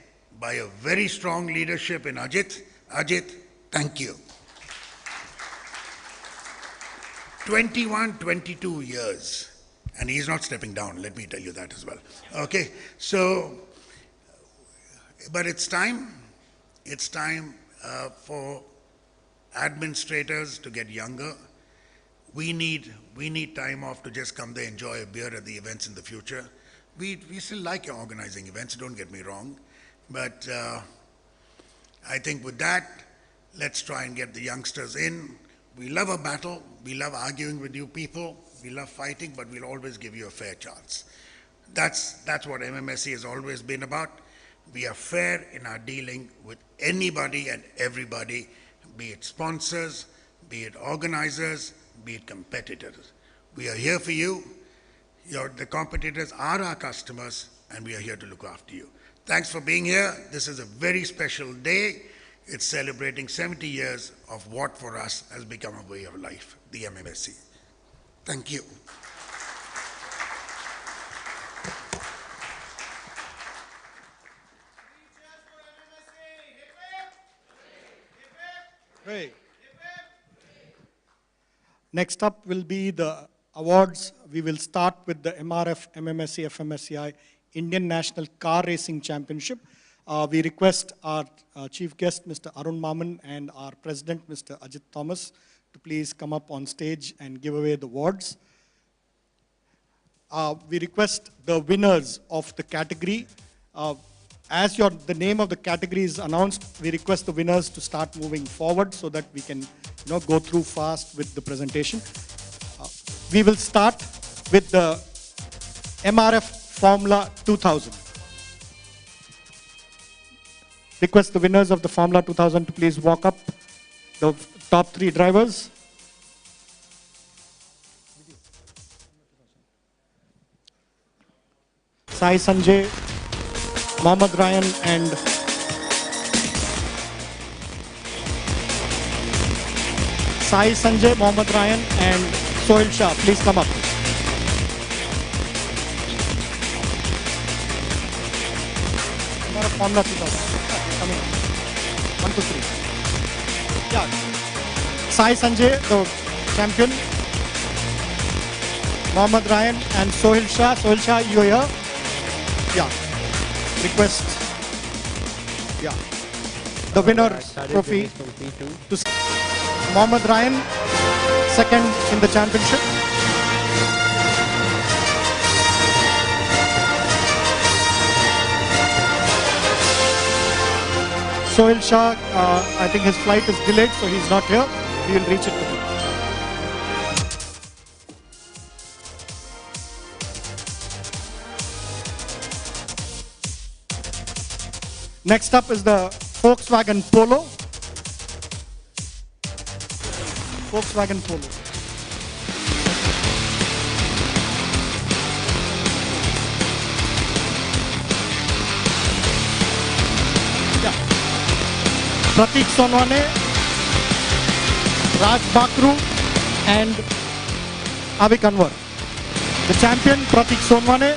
by a very strong leadership in Ajit. Ajit, thank you. 21, 22 years. And he's not stepping down, let me tell you that as well. Okay, so, but it's time for administrators to get younger. We need time off to just come there, enjoy a beer at the events in the future. We still like your organizing events, don't get me wrong. But I think with that, let's try and get the youngsters in. We love a battle, we love arguing with you people, we love fighting, but we'll always give you a fair chance. That's what MMSC has always been about. We are fair in our dealing with anybody and everybody, be it sponsors, be it organizers, be it competitors. We are here for you. The competitors are our customers, and we are here to look after you. Thanks for being here. This is a very special day. It's celebrating 70 years of what for us has become a way of life, the MMSC. Thank you. Great. Next up will be the awards. We will start with the MRF, MMSC, FMSCI Indian National Car Racing Championship. We request our chief guest, Mr. Arun Maman, and our president, Mr. Ajit Thomas, to please come up on stage and give away the awards. We request the winners of the category. As the name of the category is announced, we request the winners to start moving forward so that we can go through fast with the presentation. We will start with the MRF Formula 2000. Request the winners of the Formula 2000 to please walk up, the top 3 drivers. Sai Sanjay, Mohammad Ryan, and Sai Sanjay, Mohammad Ryan, and Sohail Shah, please come up. Formula 2000. Come in. 1, 2, 3. Yeah. Sai Sanjay, the champion. Mohammad Ryan and Sohail Shah. Sohail Shah, you are here? Yeah. Request. Yeah. The winner trophy to Mohammad Ryan, second in the championship. Sohail Shah, I think his flight is delayed, so he's not here. We will reach it to him. Next up is the Volkswagen Polo. Volkswagen Polo. Yeah. Pratik Sonwane, Raj Bakru, and Avik Anwar. The champion, Pratik Sonwane.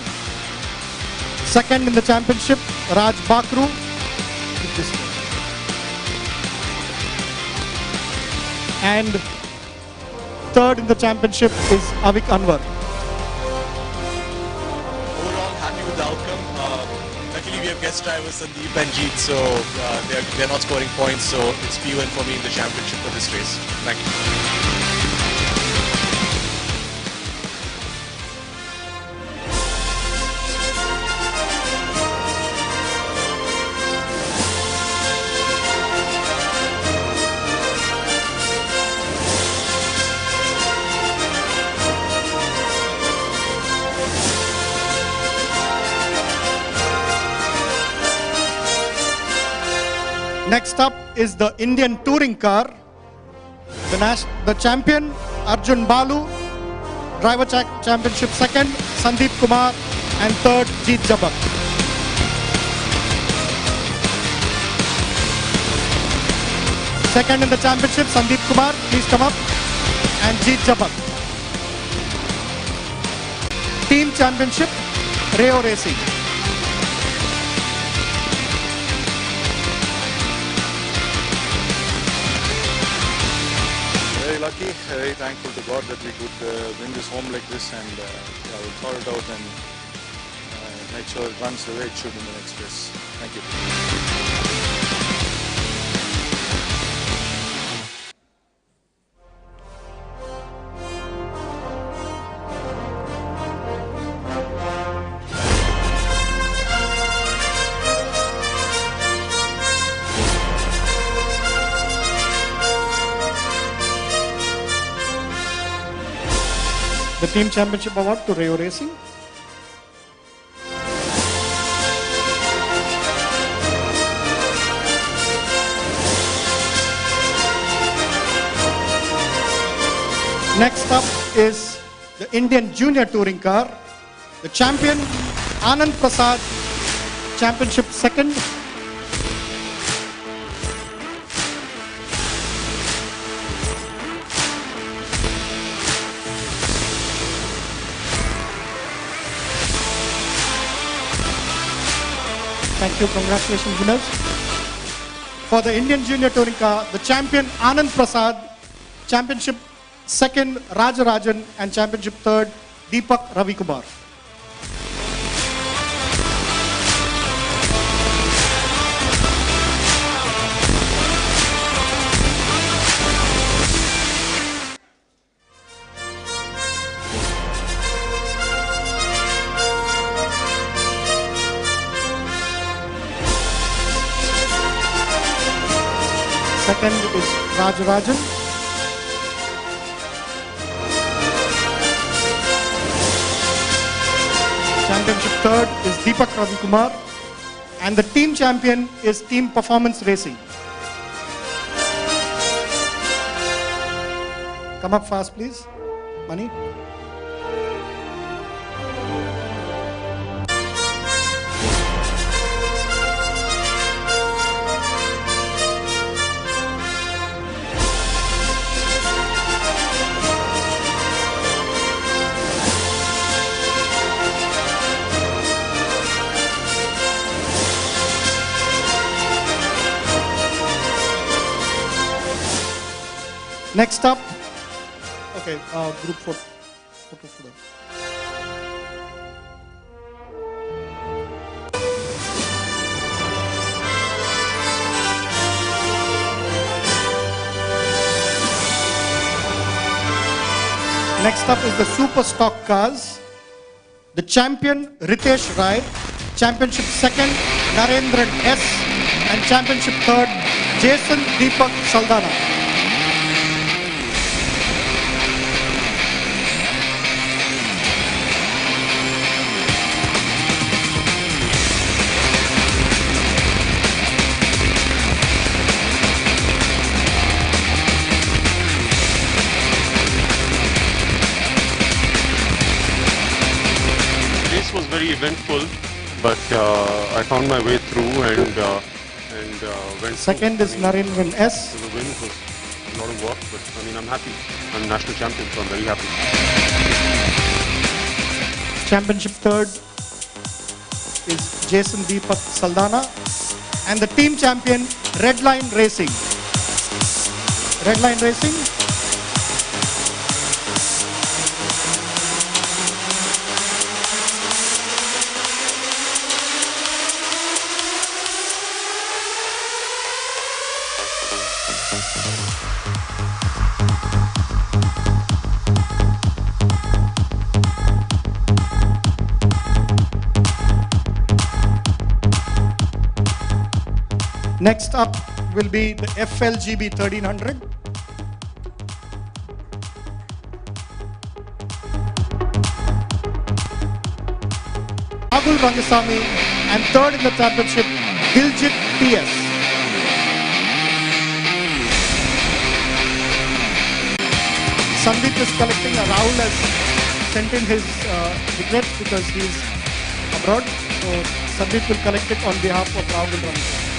Second in the championship, Raj Bakru. And third in the championship is Avik Anwar. Overall, happy with the outcome. Luckily, we have guest drivers Sandeep and Jeet, so they're not scoring points, so it's P1 for me in the championship for this race. Thank you. Next up is the Indian touring car. The champion, Arjun Balu. Driver championship second, Sandeep Kumar. And third, Jeet Jabak. Second in the championship, Sandeep Kumar. Please come up. And Jeet Jabak. Team championship, Rayo Racing. Very lucky, very thankful to God that we could bring this home like this, and we'll sort it out and make sure it runs the way it should in the next race. Thank you. The team championship award to Rayo Racing. Next up is the Indian Junior Touring Car. The champion, Anand Prasad, championship second. Thank you, congratulations winners. For the Indian Junior Touring Car, the champion Anand Prasad, championship second Rajarajan, and championship third Deepak Ravikumar. Second is Rajarajan. Championship third is Deepak Ravikumar. And the team champion is Team Performance Racing. Come up fast, please. Mani. Next up, okay, group photo. Next up is the Super Stock Cars. The champion, Ritesh Rai. Championship second, Narendran S. And championship third, Jason Deepak Saldana. eventful, but I found my way through and went. Second is Narendran S. The win was a lot of work, but I mean, I'm happy. I'm national champion, so I'm very happy. Championship third is Jason Deepak Saldana. And the team champion, Redline Racing. Redline Racing. Next up will be the FLGB 1300. Rahul Rangasamy, and third in the championship, Diljit TS. Sandeep is collecting. Rahul has sent in his regret because he's abroad. So Sandeep will collect it on behalf of Rahul Rangasamy.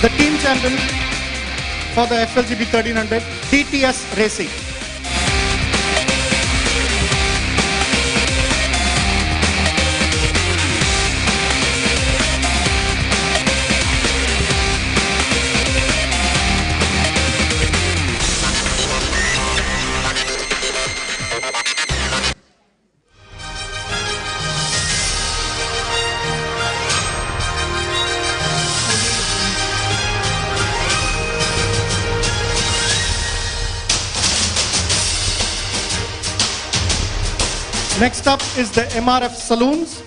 The team champion for the FLGB 1300, DTS Racing. Next up is the MRF Saloons.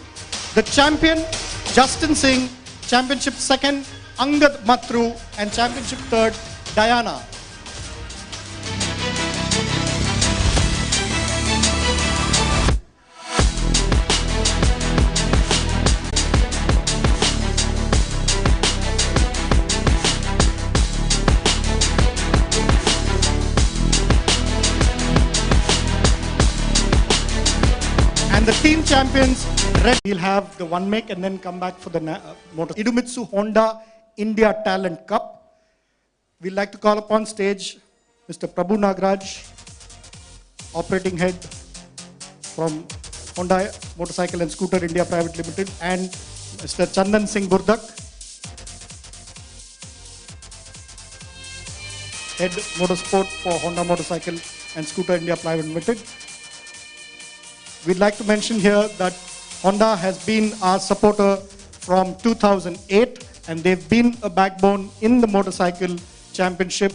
The champion, Justin Singh, championship second, Angad Matru, and championship third, Diana. The team champions, we'll have the one make and then come back for the motor. Idemitsu Honda India Talent Cup. We'd like to call upon stage Mr. Prabhu Nagraj, operating head from Honda Motorcycle and Scooter India Private Limited, and Mr. Chandan Singh Burdak, head motorsport for Honda Motorcycle and Scooter India Private Limited. We'd like to mention here that Honda has been our supporter from 2008, and they've been a backbone in the motorcycle championship,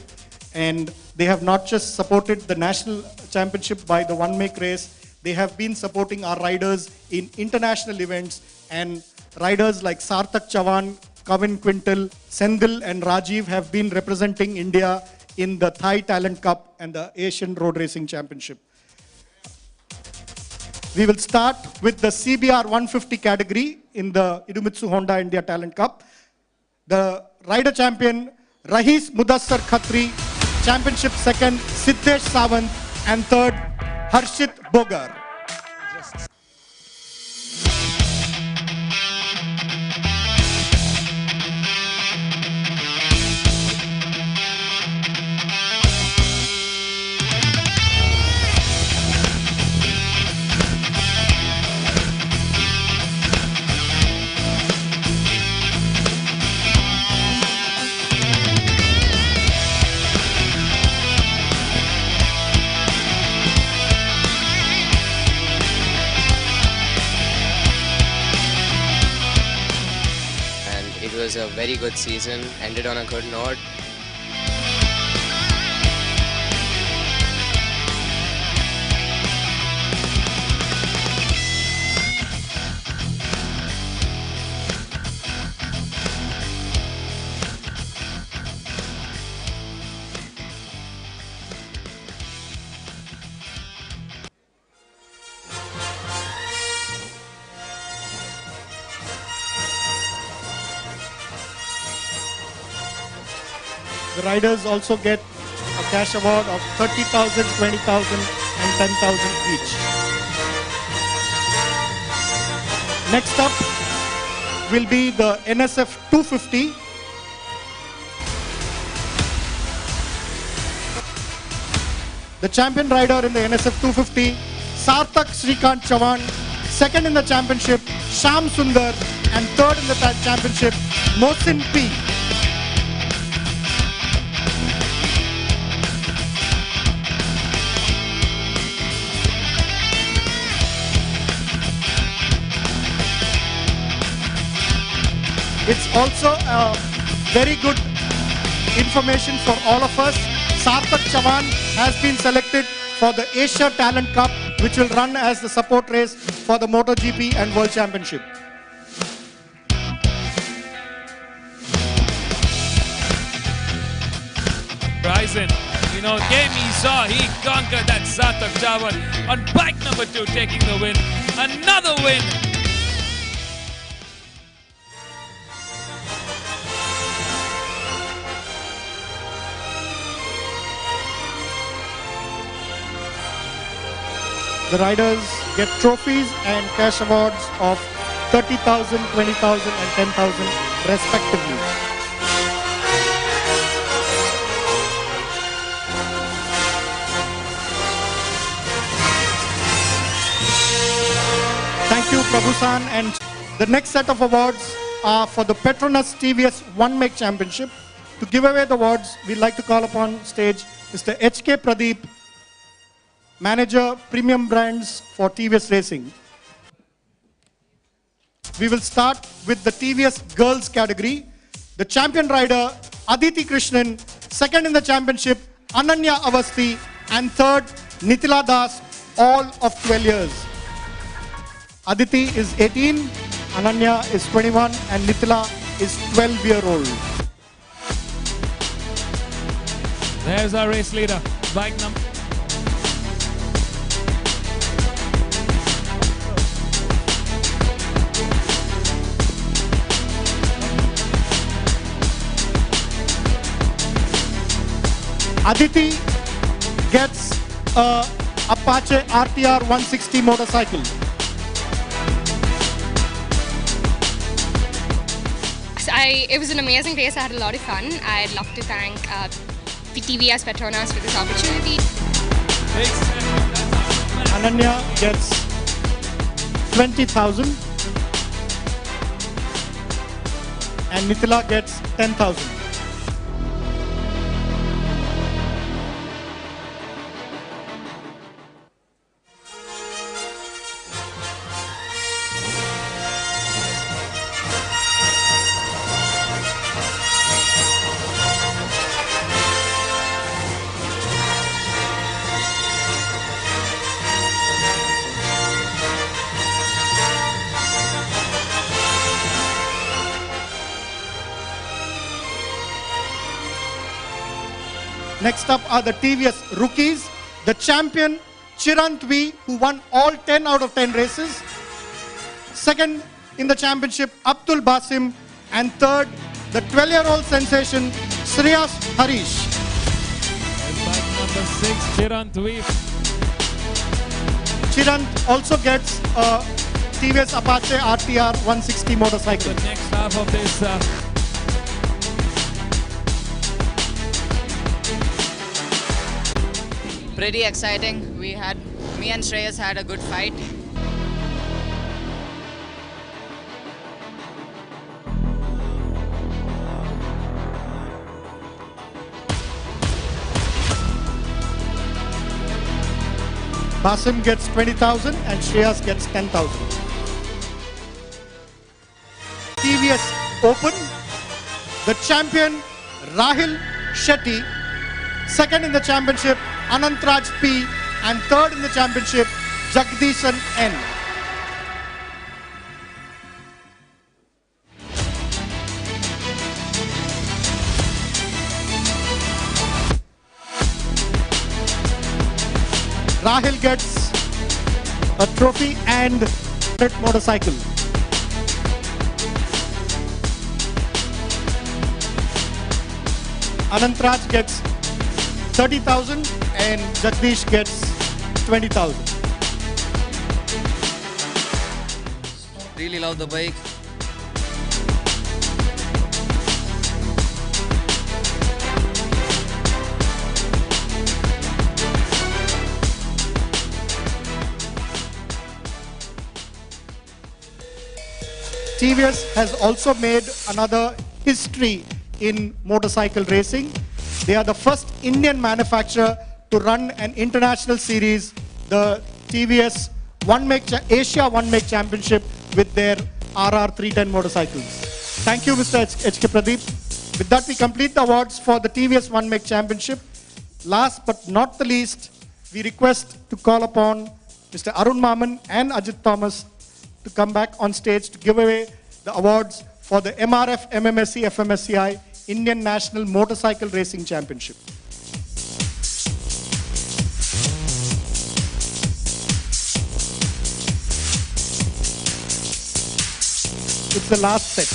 and they have not just supported the national championship by the one-make race, they have been supporting our riders in international events, and riders like Sarthak Chavan, Kavin Quintal, Sendil and Rajiv have been representing India in the Thai Talent Cup and the Asian Road Racing Championship. We will start with the CBR 150 category in the Idemitsu Honda India Talent Cup. The rider champion, Rahis Mudassar Khatri, championship second, Siddhesh Sawant, and third, Harshit Bogar. It was a very good season, ended on a good note. The riders also get a cash award of 30,000, 20,000 and 10,000 each. Next up will be the NSF 250. The champion rider in the NSF 250, Sarthak Srikant Chavan. Second in the championship, Sham Sundar. And third in the championship, Mohsin P. It's also very good information for all of us. Sarthak Chavan has been selected for the Asia Talent Cup, which will run as the support race for the MotoGP and World Championship. Bryson, you know, game he saw, he conquered that Sarthak Chavan on bike number 2, taking the win. Another win. The riders get trophies and cash awards of 30,000, 20,000 and 10,000 respectively. Thank you, Prabhusan. And the next set of awards are for the Petronas TVS One Make Championship. To give away the awards, we'd like to call upon stage Mr. H.K. Pradeep, Manager Premium Brands for TVS Racing. We will start with the TVS Girls category. The champion rider Aditi Krishnan, second in the championship Ananya Avasti, and third Nitila Das, all of 12 years. Aditi is 18, Ananya is 21 and Nitila is 12-year-old. There's our race leader, bike number. Aditi gets a Apache RTR 160 motorcycle. It was an amazing race. I had a lot of fun. I'd love to thank TVS Petronas for this opportunity. Ananya gets 20,000 and Nitila gets 10,000. Next up are the TVS rookies. The champion Chirant V, who won all 10 out of 10 races. Second in the championship Abdul Basim, and third the 12-year-old sensation Shreyas Harish. Bike number 6, Chirant V. Chirant also gets a TVS Apache RTR 160 motorcycle. The next half of this pretty exciting. Me and Shreyas had a good fight. Basim gets 20,000 and Shreyas gets 10,000. TVS Open, the champion Rahil Shetty, second in the championship Anantraj P, and third in the championship Jagdishan N. Rahil gets a trophy and a motorcycle. Anantraj gets 30,000 and Jagdish gets 20,000. Really love the bike. TVS has also made another history in motorcycle racing. They are the first Indian manufacturer to run an international series, the TVS Asia One Make Championship with their RR 310 motorcycles. Thank you, Mr. H.K. Pradeep. With that, we complete the awards for the TVS One Make Championship. Last but not the least, we request to call upon Mr. Arun Maman and Ajit Thomas to come back on stage to give away the awards for the MRF MMSC FMSCI Indian National Motorcycle Racing Championship. It's the last set.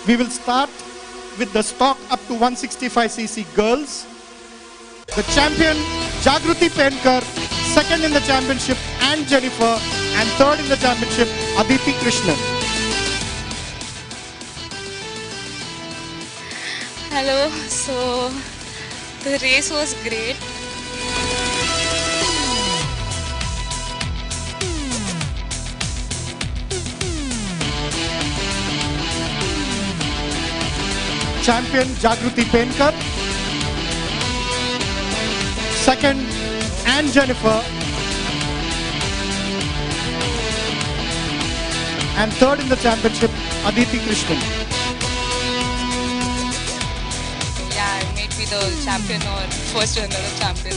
We will start with the stock up to 165cc girls. The champion Jagruti Penkar, second in the championship, and Jennifer, and third in the championship, Aditi Krishnan. Hello, so the race was great. Champion Jagruti Penkar, second, and Jennifer, and third in the championship, Aditi Krishnan. Yeah, I made me the champion or first runner of champion.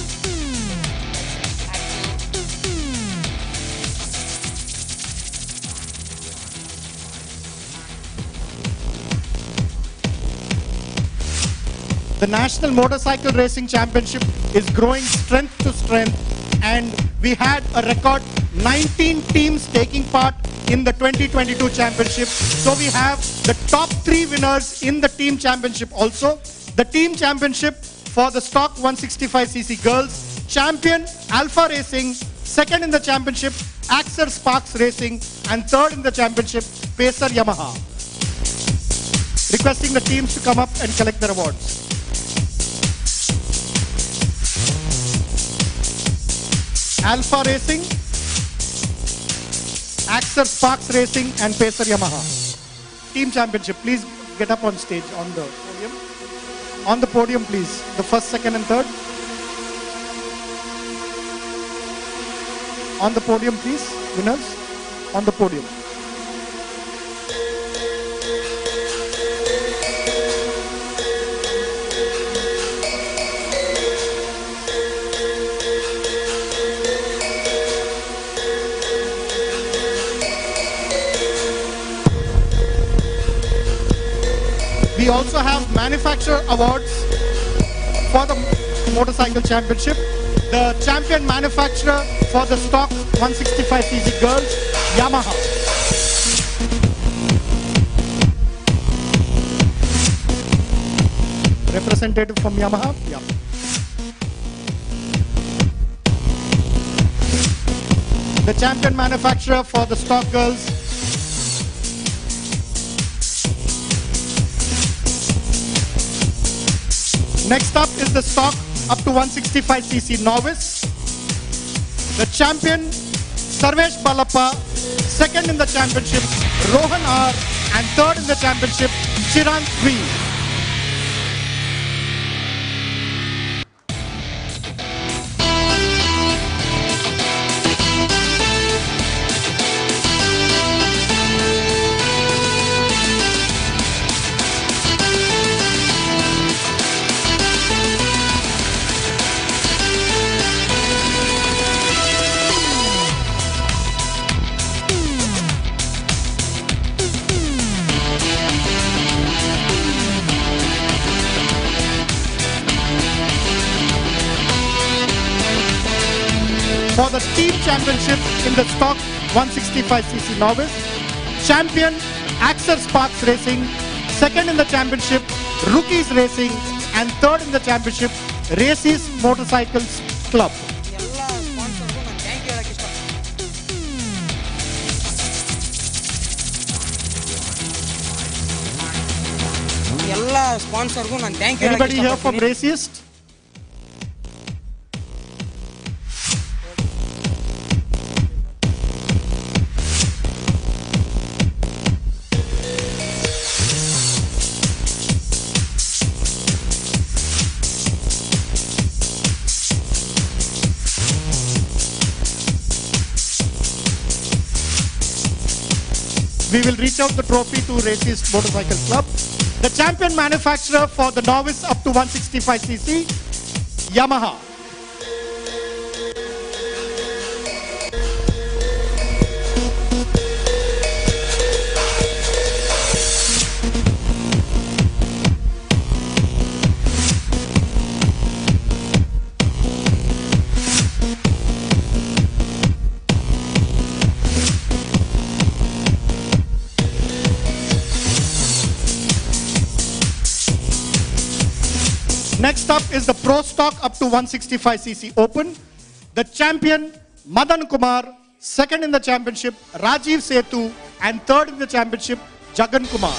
The National Motorcycle Racing Championship is growing strength to strength, and we had a record 19 teams taking part in the 2022 championship. So we have the top 3 winners in the team championship also. The team championship for the stock 165cc girls, champion Alpha Racing, second in the championship Axer Sparks Racing, and third in the championship Pacer Yamaha. Requesting the teams to come up and collect their awards. Alpha Racing, Axer Sparks Racing, and Pacer Yamaha. Team championship, please get up on stage on the podium. On the podium, please. The first, second, and third. On the podium, please. Winners, on the podium. We also have manufacturer awards for the motorcycle championship. The champion manufacturer for the stock 165cc girls, Yamaha. Representative from Yamaha? Yeah. The champion manufacturer for the stock girls, next up is the stock up to 165cc novice. The champion, Sarvesh Balappa, second in the championship, Rohan R, and third in the championship, Chirant V. For the team championship in the stock 165cc novice, champion Axer Sparks Racing, second in the championship Rookies Racing, and third in the championship, Races Motorcycles Club. Anybody here from Raciest? We will reach out the trophy to Racist Motorcycle Club. The champion manufacturer for the novice up to 165cc, Yamaha. Next up is the Pro Stock up to 165cc Open. The champion, Madan Kumar. Second in the championship, Rajiv Setu. And third in the championship, Jagan Kumar.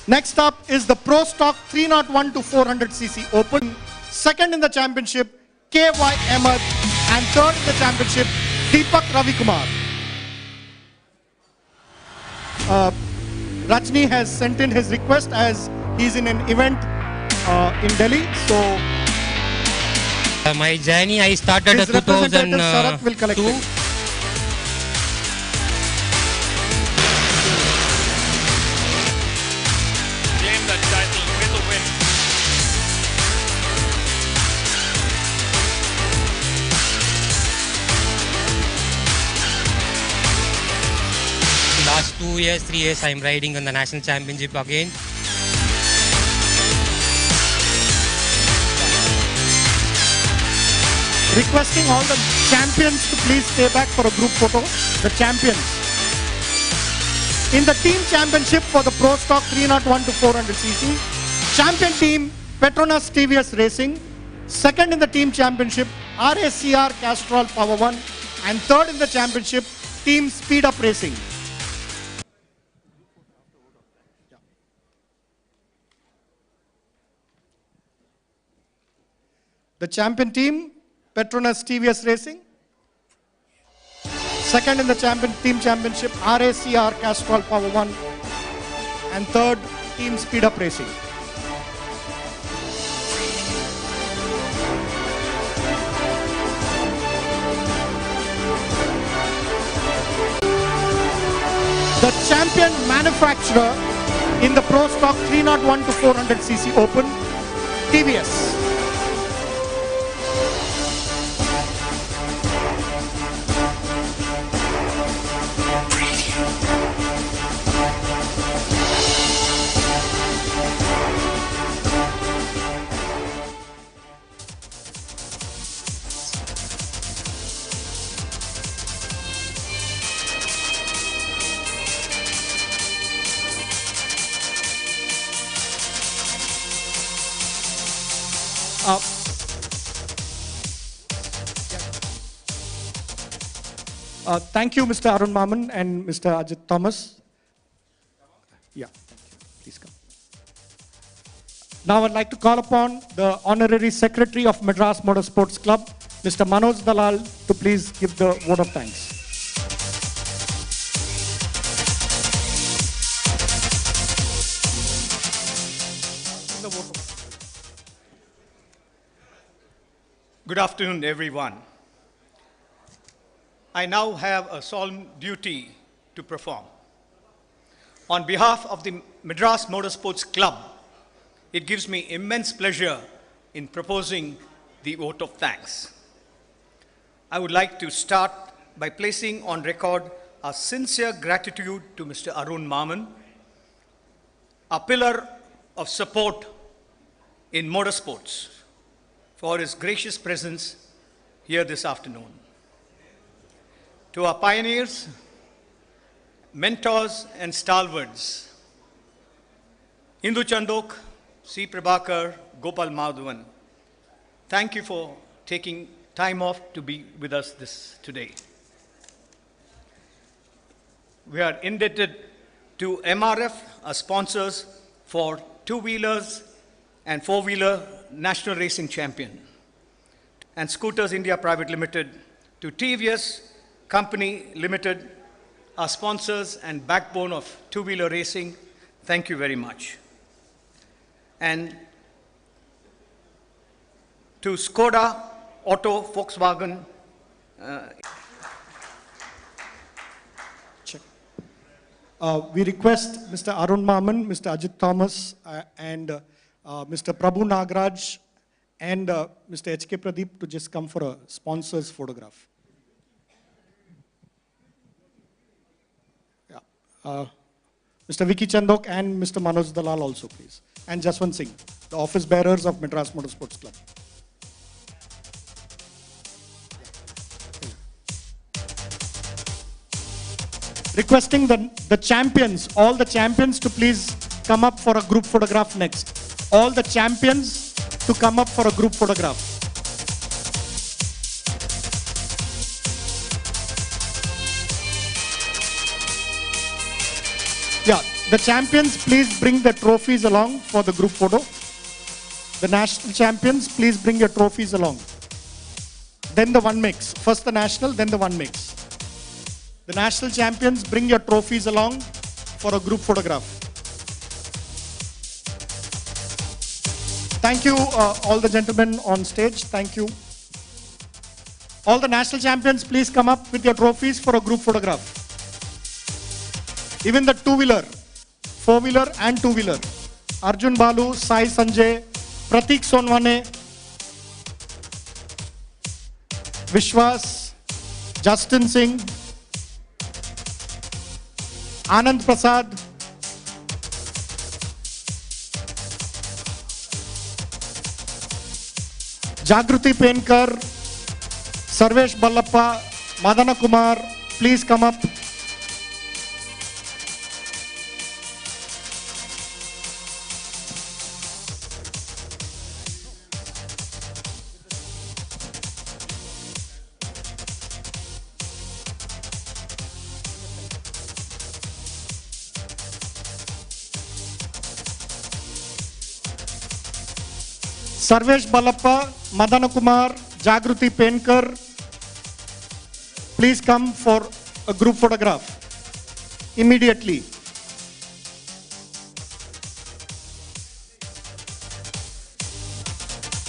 Next up is the Pro Stock 301 to 400cc Open. Second in the championship, KY Ahmed. And third in the championship, Deepak Ravikumar. Rajni has sent in his request as he's in an event in Delhi. So my journey, I started in 2002. Last 2 years, 3 years, I'm riding on the national championship again. Requesting all the champions to please stay back for a group photo. The champions. In the team championship for the Pro Stock 301 to 400cc, champion team Petronas TVS Racing. Second in the team championship, RACR Castrol Power One. And third in the championship, Team Speed Up Racing. The champion team, Petronas TVS Racing. Second in the team championship, RACR Castrol Power One. And third, Team Speed Up Racing. The champion manufacturer in the Pro Stock 301 to 400cc Open, TVS. Thank you, Mr. Arun Maman and Mr. Ajit Thomas. Yeah, thank you. Please come. Now I'd like to call upon the Honorary Secretary of Madras Motorsports Club, Mr. Manoj Dalal, to please give the vote of thanks. Good afternoon, everyone. I now have a solemn duty to perform. On behalf of the Madras Motorsports Club, it gives me immense pleasure in proposing the vote of thanks. I would like to start by placing on record our sincere gratitude to Mr. Arun Maman, a pillar of support in motorsports, for his gracious presence here this afternoon. To our pioneers, mentors and stalwarts, Indu Chandok, C. Prabhakar, Gopal Madhavan, thank you for taking time off to be with us today. We are indebted to MRF, our sponsors, for two-wheelers and four-wheeler national racing champion, and Scooters India Private Limited, to TVS Company Limited, our sponsors and backbone of two-wheeler racing. Thank you very much. And to Skoda, Auto, Volkswagen. We request Mr. Arun Maman, Mr. Ajit Thomas, and Mr. Prabhu Nagraj and Mr. H.K. Pradeep to just come for a sponsor's photograph. Yeah. Mr. Vicky Chandok and Mr. Manoj Dalal also, please. And Jaswant Singh, the office bearers of Madras Motorsports Club. Requesting the champions, all the champions to please come up for a group photograph next. All the champions to come up for a group photograph. Yeah, the champions, please bring the trophies along for the group photo. The national champions, please bring your trophies along. Then the one mix. First the national, then the one mix. The national champions, bring your trophies along for a group photograph. Thank you, all the gentlemen on stage. Thank you. All the national champions, please come up with your trophies for a group photograph. Even the two-wheeler, four-wheeler and two-wheeler. Arjun Balu, Sai Sanjay, Pratik Sonwane, Vishwas, Justin Singh, Anand Prasad, Jagruti Penkar, Sarvesh Ballappa, Madana Kumar, please come up. Sarvesh Ballappa, Madana Kumar, Jagruti Penkar, please come for a group photograph immediately.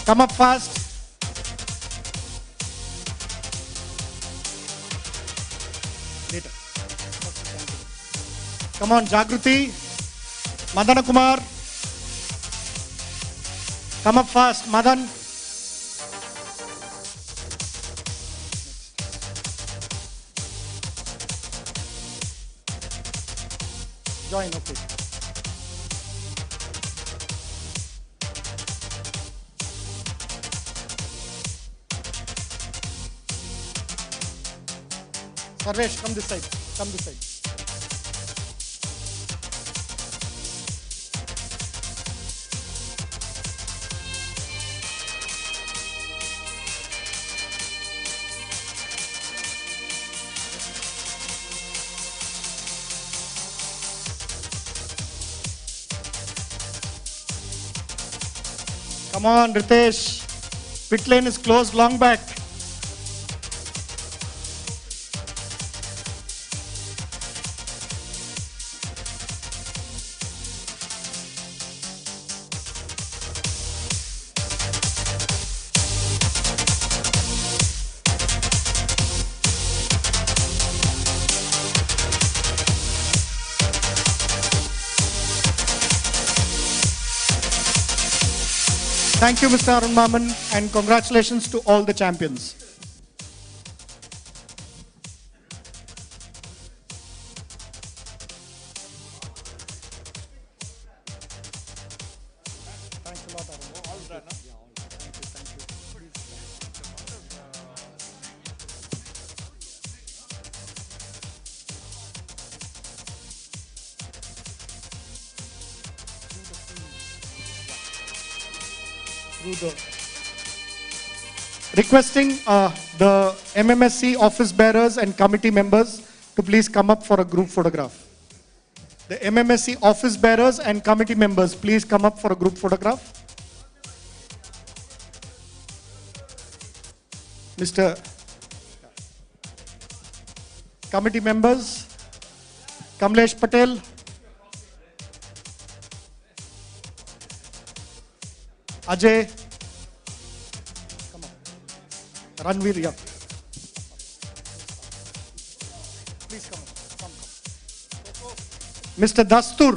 Come up fast. Later. Come on, Jagruti, Madana Kumar. Come up fast, Madan. Join, okay. Sarvesh, come this side. Come this side. Come on, Ritesh. Pit lane is closed long back. Thank you, Mr. Arun Maman, and congratulations to all the champions. Requesting the MMSC office bearers and committee members to please come up for a group photograph. The MMSC office bearers and committee members, please come up for a group photograph. Mr. Committee members, Kamlesh Patel, Ajay, Ranveer, yeah. Please come. Mr. Dastur,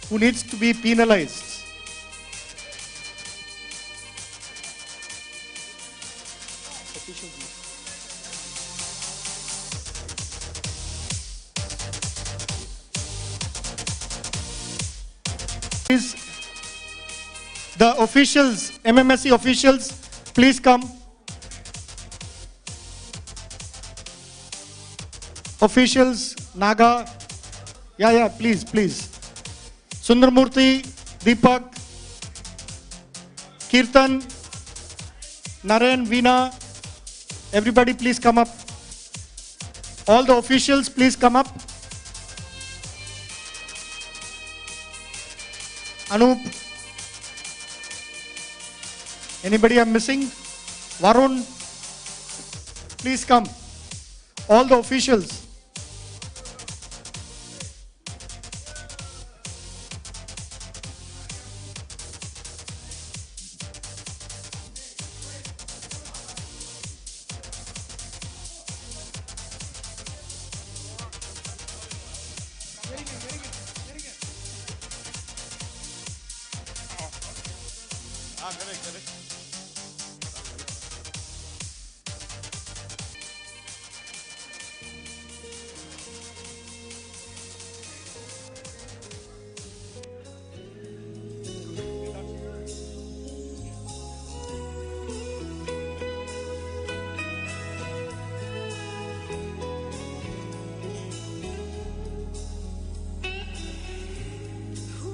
who needs to be penalized. Please, the officials, MMSC officials, please come. Officials, Naga, yeah, please. Sundarmurthy, Deepak, Kirtan, Naren, Veena, everybody please come up. All the officials please come up. Anup, anybody I'm missing? Varun, please come. All the officials. Correct.